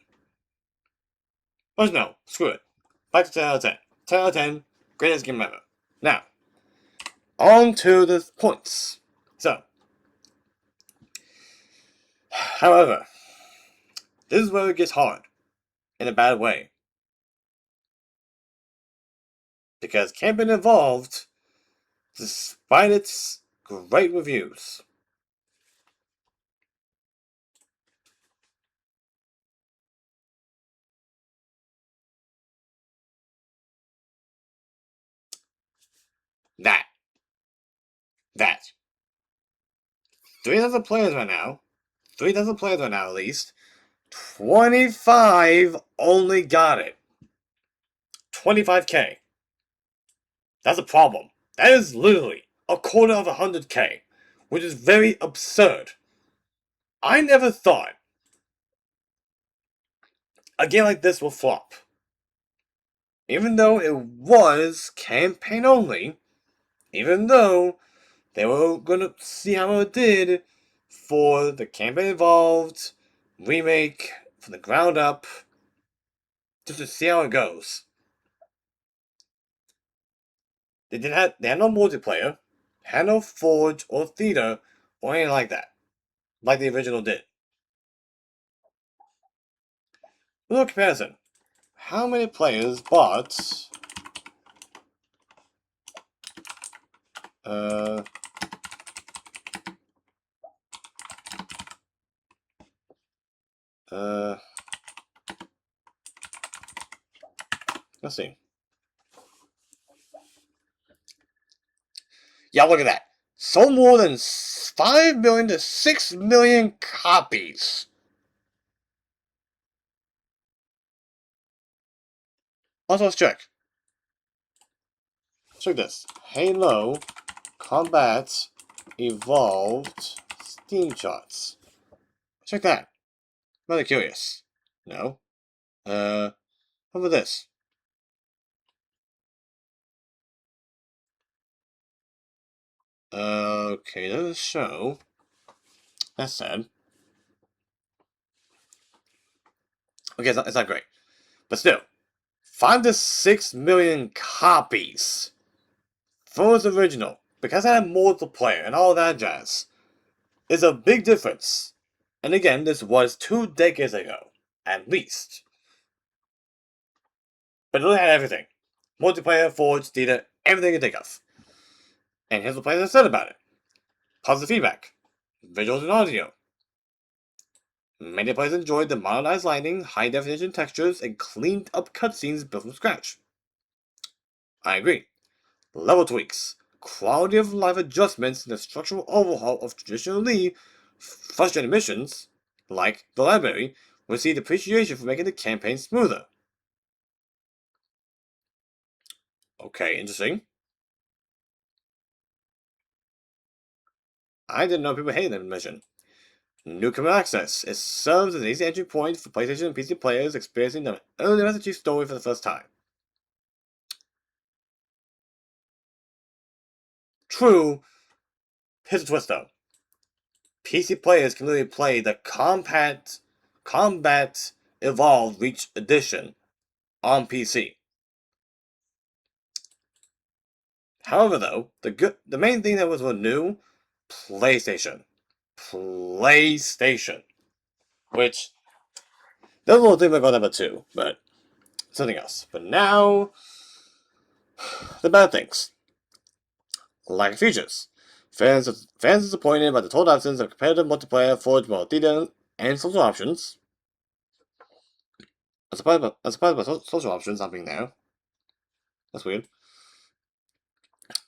Oh no, screw it. Back to 10 out of 10. 10 out of 10, greatest game ever. Now, on to the points. So, however, this is where it gets hard. In a bad way. Because Campaign Evolved, despite its great reviews, that 3,000 players right now, 3,000 players right now at least, 25 only got it. 25k. That's a problem. That is literally a quarter of 100k, which is very absurd. I never thought a game like this will flop. Even though it was campaign only, even though they were gonna see how it did for the Campaign Evolved remake from the ground up, just to see how it goes. They had no multiplayer, had no Forge or Theater or anything like that, like the original did. A little comparison. How many players bought let's see. Yeah, look at that. Sold more than 5 million to 6 million copies. Also, let's check. Check this. Halo Combat Evolved Steam charts. Check that. I'm rather curious. No. How about this? Okay, doesn't show. That's sad. Okay, it's not great. But still, 5 to 6 million copies for its original, because I had multiplayer and all that jazz, is a big difference. And again, this was 2 decades ago, at least. But it really had everything. Multiplayer, Forge, Data, everything you can think of. And here's what players have said about it. Positive feedback. Visuals and audio. Many players enjoyed the modernized lighting, high-definition textures, and cleaned-up cutscenes built from scratch. I agree. Level tweaks, quality-of-life adjustments, and a structural overhaul of traditionally frustrating missions, like the library, received appreciation for making the campaign smoother. Okay, interesting. I didn't know people hated that mission. Newcomer Access. It serves as an easy entry point for PlayStation and PC players experiencing the early Master Chief story for the first time. True. Here's a twist though. PC players can literally play the Combat Evolved Reach Edition on PC. However, though, the main thing that was new, PlayStation. Which, there's a little thing about number 2, but something else. But now, the bad things. Lack of features. Fans are disappointed by the total absence of competitive multiplayer, forged multiplayer, and social options. I'm surprised by social options not being there. That's weird.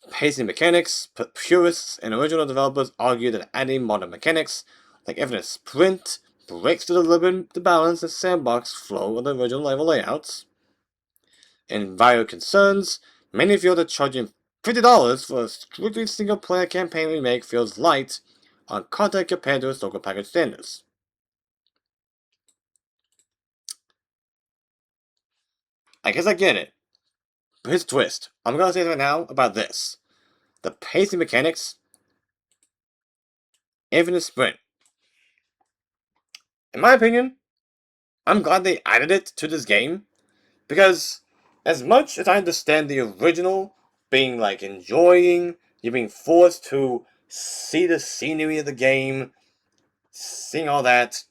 Pacing mechanics. Purists and original developers argue that adding modern mechanics, like infinite sprint, breaks the balance and sandbox flow of the original level layouts. Enviro concerns. Many feel that charging $50 for a strictly single-player campaign remake feels light on content compared to historical package standards. I guess I get it. But here's a twist. I'm gonna say right now about this. The pacing mechanics. Infinite sprint. In my opinion, I'm glad they added it to this game. Because as much as I understand the original being like enjoying, you're being forced to see the scenery of the game, seeing all that.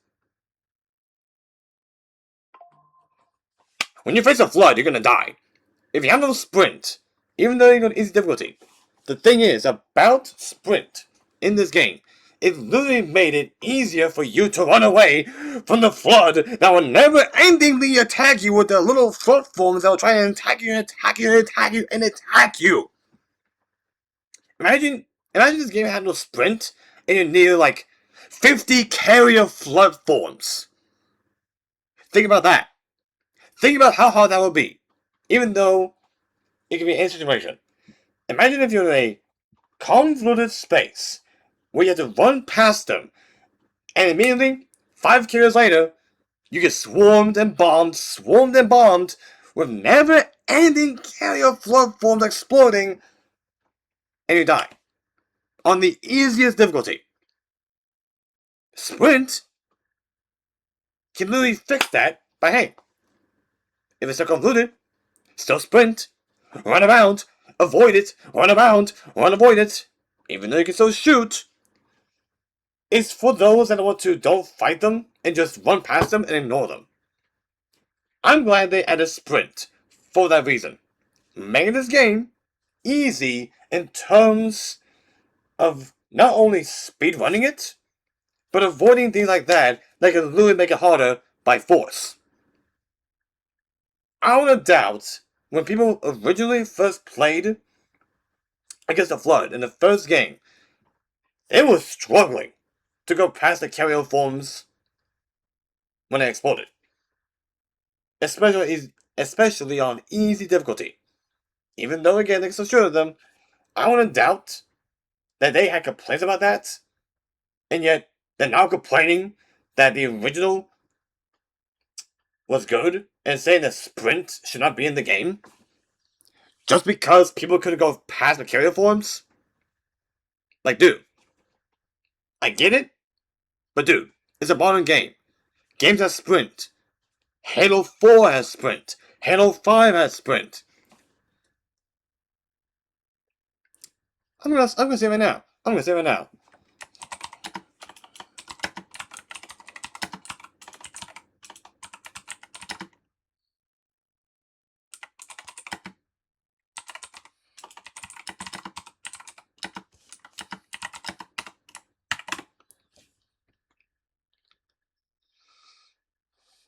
When you face a flood, you're gonna die. If you have no sprint, even though you're on easy difficulty, the thing is about sprint in this game, it literally made it easier for you to run away from the flood that will never-endingly attack you with their little short forms that will try and attack you and attack you and attack you and attack you. Imagine this game had no sprint and you're near like 50 carrier flood forms. Think about that. Think about how hard that would be. Even though it could be any situation. Imagine if you're in a convoluted space where you have to run past them, and immediately, 5 carriers later, you get swarmed and bombed, with never-ending carrier flood forms exploding, and you die. On the easiest difficulty. Sprint can literally fix that by, hey, if it's still convoluted, still sprint, run around, avoid it, run around, avoid it, even though you can still shoot. It's for those that want to don't fight them and just run past them and ignore them. I'm glad they added sprint for that reason. Making this game easy in terms of not only speedrunning it, but avoiding things like that can literally make it harder by force. I don't doubt when people originally first played against the Flood in the first game, they were struggling to go past the carrier forms when they exploded. Especially on easy difficulty. Even though, again, they still showed them, I wouldn't doubt that they had complaints about that, and yet they're now complaining that the original was good, and saying that sprint should not be in the game, just because people couldn't go past the carrier forms? Like, dude, I get it, but dude, it's a modern game. Games have sprint. Halo 4 has sprint. Halo 5 has sprint. I'm gonna say it right now.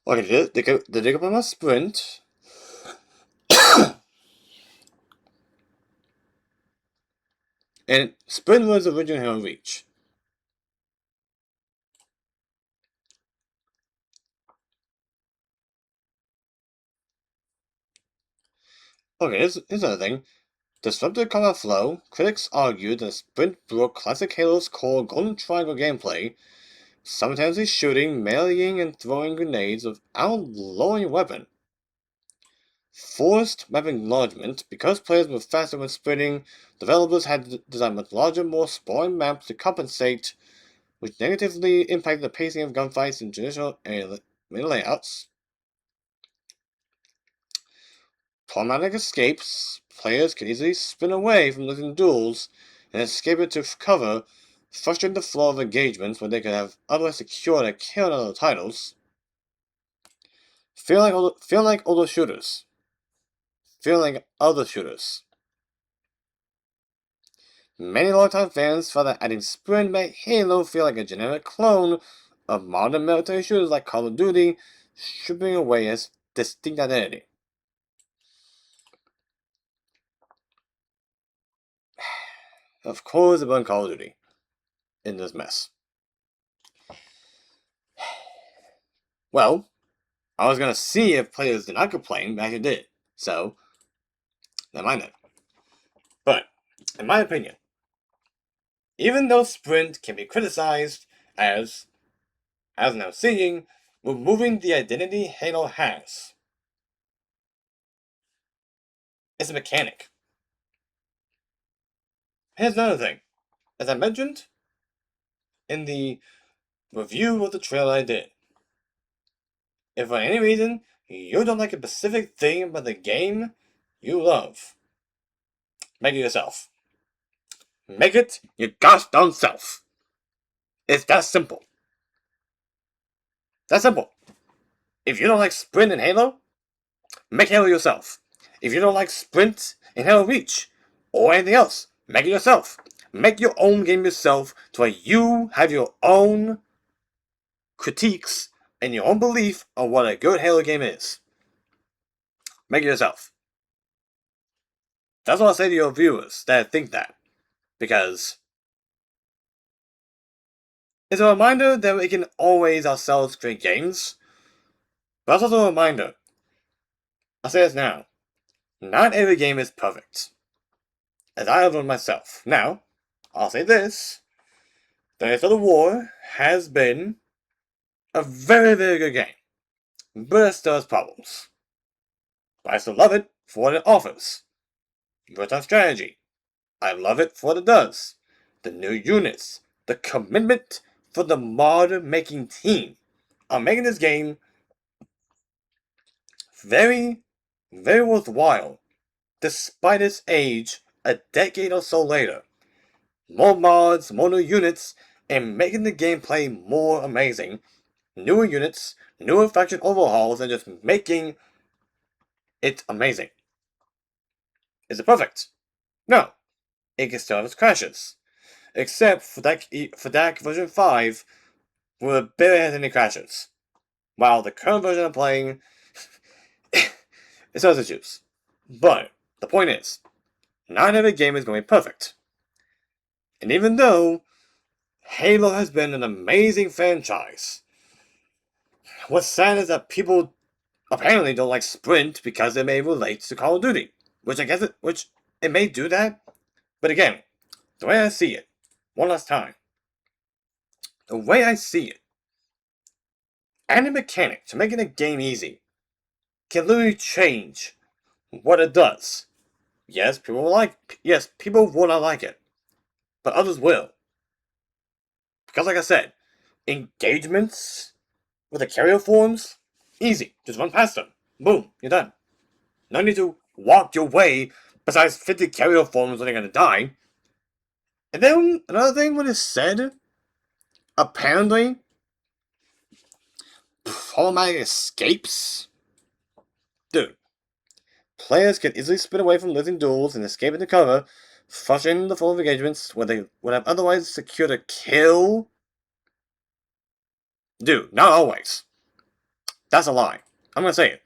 Okay, the Digger must sprint. And sprint was the original Halo Reach. Okay, here's another thing. Disrupted combat flow, critics argue that sprint broke classic Halo's core Golden Triangle gameplay, simultaneously shooting, meleeing, and throwing grenades without lowering your weapon. Forced weapon enlargement. Because players were faster when sprinting, developers had to design much larger, more sprawling maps to compensate, which negatively impacted the pacing of gunfights in traditional area layouts. Problematic escapes. Players can easily spin away from losing duels and escape it to cover, frustrating the flow of engagements when they could have otherwise secured a kill in other titles. Feel like other shooters. Many longtime fans felt that adding sprint made Halo feel like a generic clone of modern military shooters like Call of Duty, stripping away its distinct identity. Of course, it wasn't Call of Duty in this mess. Well, I was gonna see if players did not complain, but I actually did. So, never mind that. But, in my opinion, even though sprint can be criticized as now seeing, removing the identity Halo has, it's a mechanic. Here's another thing. As I mentioned in the review of the trailer I did, if for any reason you don't like a specific thing about the game you love, make it yourself. Make it your gosh darn self. It's that simple. That's simple. If you don't like sprint in Halo, make Halo yourself. If you don't like sprint in Halo Reach, or anything else, make it yourself. Make your own game yourself to where you have your own critiques and your own belief on what a good Halo game is. Make it yourself. That's what I'll say to your viewers that think that. Because it's a reminder that we can always ourselves create games. But it's also a reminder. I'll say this now. Not every game is perfect. As I have learned myself. Now, I'll say this. Days of the War has been a very, very good game. But it still has problems. But I still love it for what it offers. Real-time strategy. I love it for what it does. The new units. The commitment for the mod-making team on making this game very, very worthwhile, despite its age a decade or so later. More mods, more new units, and making the gameplay more amazing. Newer units, newer faction overhauls, and just making it amazing. Is it perfect? No. It can still have its crashes. Except for DAC version 5, where it barely has any crashes. While the current version I'm playing, it still has issues. But, the point is, not every game is going to be perfect. And even though Halo has been an amazing franchise, what's sad is that people apparently don't like Sprint because it may relate to Call of Duty. Which it may do that. But again, the way I see it, one last time. The way I see it, adding mechanic to making a game easy can literally change what it does. Yes, people will not like it. But others will. Because like I said, engagements with the carrier forms, easy. Just run past them. Boom, you're done. No need to walk your way besides 50 carrier forms when they're gonna die. And then another thing when it's said, apparently, problematic escapes. Dude, players can easily spin away from losing duels and escape into cover, frustrating the flow of engagements where they would have otherwise secured a kill. Dude, not always. That's a lie. I'm gonna say it.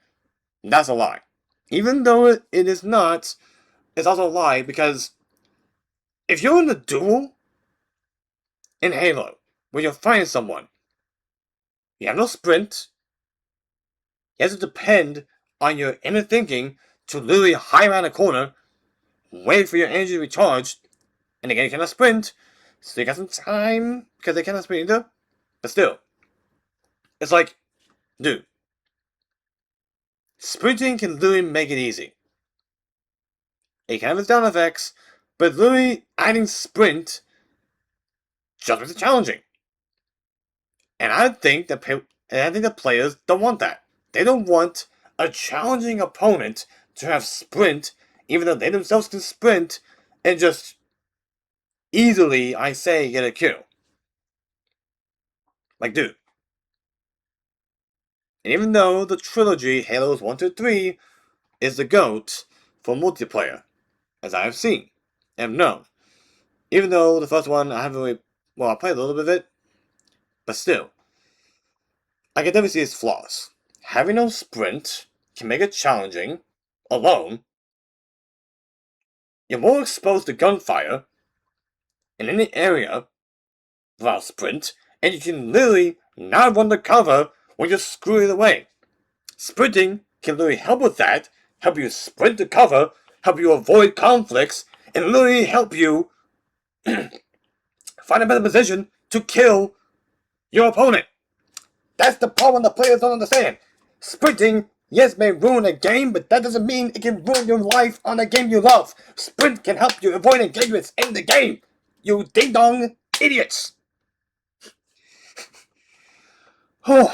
That's a lie. Even though it is not, it's also a lie because if you're in a duel in Halo where you're fighting someone, you have no sprint, you have to depend on your inner thinking to literally hide around a corner, wait for your energy to recharge, and again you cannot sprint, so you got some time because they cannot sprint either. But still, it's like, dude, sprinting can literally make it easy. It can have its down effects, but literally adding sprint just makes it challenging. And I think that players don't want that. They don't want a challenging opponent to have sprint, even though they themselves can sprint and just easily, I say, get a kill. Like, dude. And even though the trilogy Halos 1 to 3 is the GOAT for multiplayer, as I have seen and known. Even though the first one I haven't really, well, I played a little bit of it, but still. I can definitely see its flaws. Having no sprint can make it challenging, alone. You're more exposed to gunfire in any area without sprint, and you can literally not run the cover when you're screwing away. Sprinting can literally help with that, help you sprint to cover, help you avoid conflicts, and literally help you find a better position to kill your opponent. That's the problem the players don't understand. Sprinting, yes, may ruin a game, but that doesn't mean it can ruin your life on a game you love. Sprint can help you avoid engagements in the game. You ding-dong idiots. Oh.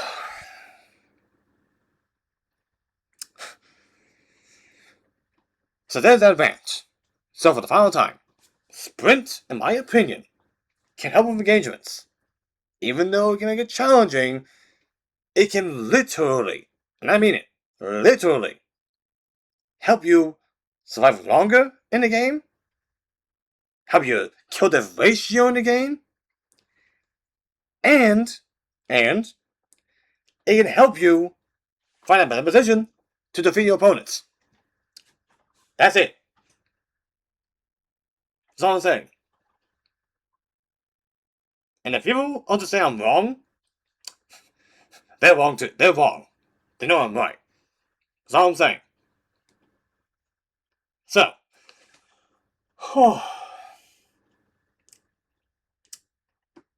So there's that rant. So for the final time, sprint, in my opinion, can help with engagements. Even though it can make it challenging, it can literally, and I mean it, literally, help you survive longer in the game, help you kill death ratio in the game, and it can help you find a better position to defeat your opponents. That's it. That's all I'm saying. And if people want to say I'm wrong, they're wrong too. They're wrong. They know I'm right. That's all I'm saying. So,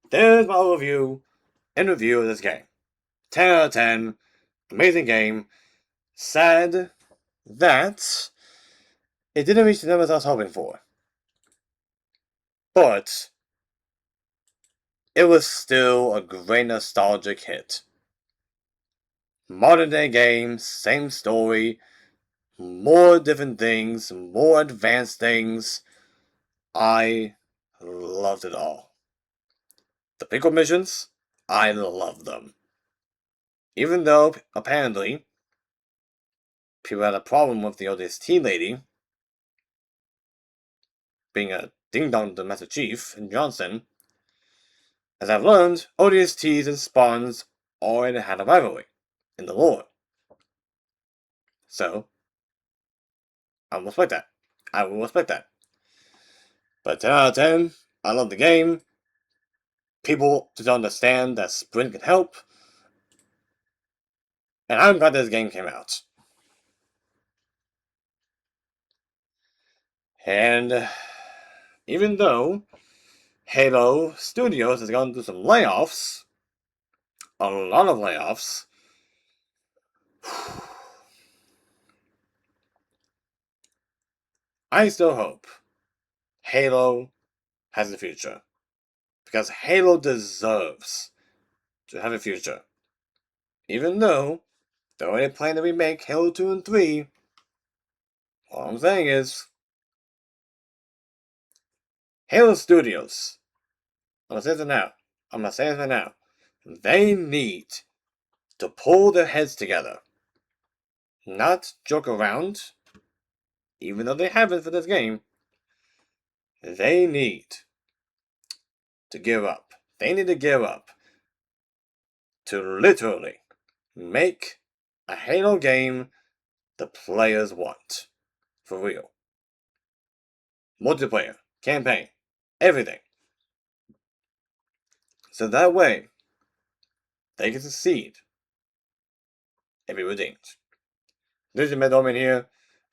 there's my overview and review of this game. 10 out of 10. Amazing game. Sad that it didn't reach the numbers I was hoping for. But it was still a great nostalgic hit. Modern day game, same story, more different things, more advanced things. I loved it all. The pickle missions, I loved them. Even though, apparently, people had a problem with the ODST lady being a ding-dong to Master Chief and Johnson. As I've learned, ODSTs and spawns already had a rivalry in the lore. So, I will respect that. I will respect that. But 10 out of 10, I love the game. People just don't understand that sprint can help. And I'm glad this game came out. And even though Halo Studios has gone through some layoffs, a lot of layoffs, I still hope Halo has a future. Because Halo deserves to have a future. Even though they're already planning to remake Halo 2 and 3, all I'm saying is, Halo Studios, I'm gonna say this right now, they need to pull their heads together. Not joke around, even though they haven't for this game. They need to give up. They need to give up to literally make a Halo game the players want. For real. Multiplayer, campaign, everything. So that way, they can succeed and be redeemed. This is Medorman here.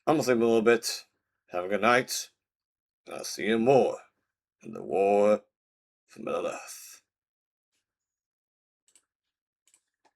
I'm gonna sleep a little bit. Have a good night. And I'll see you more in the War for Middle Earth.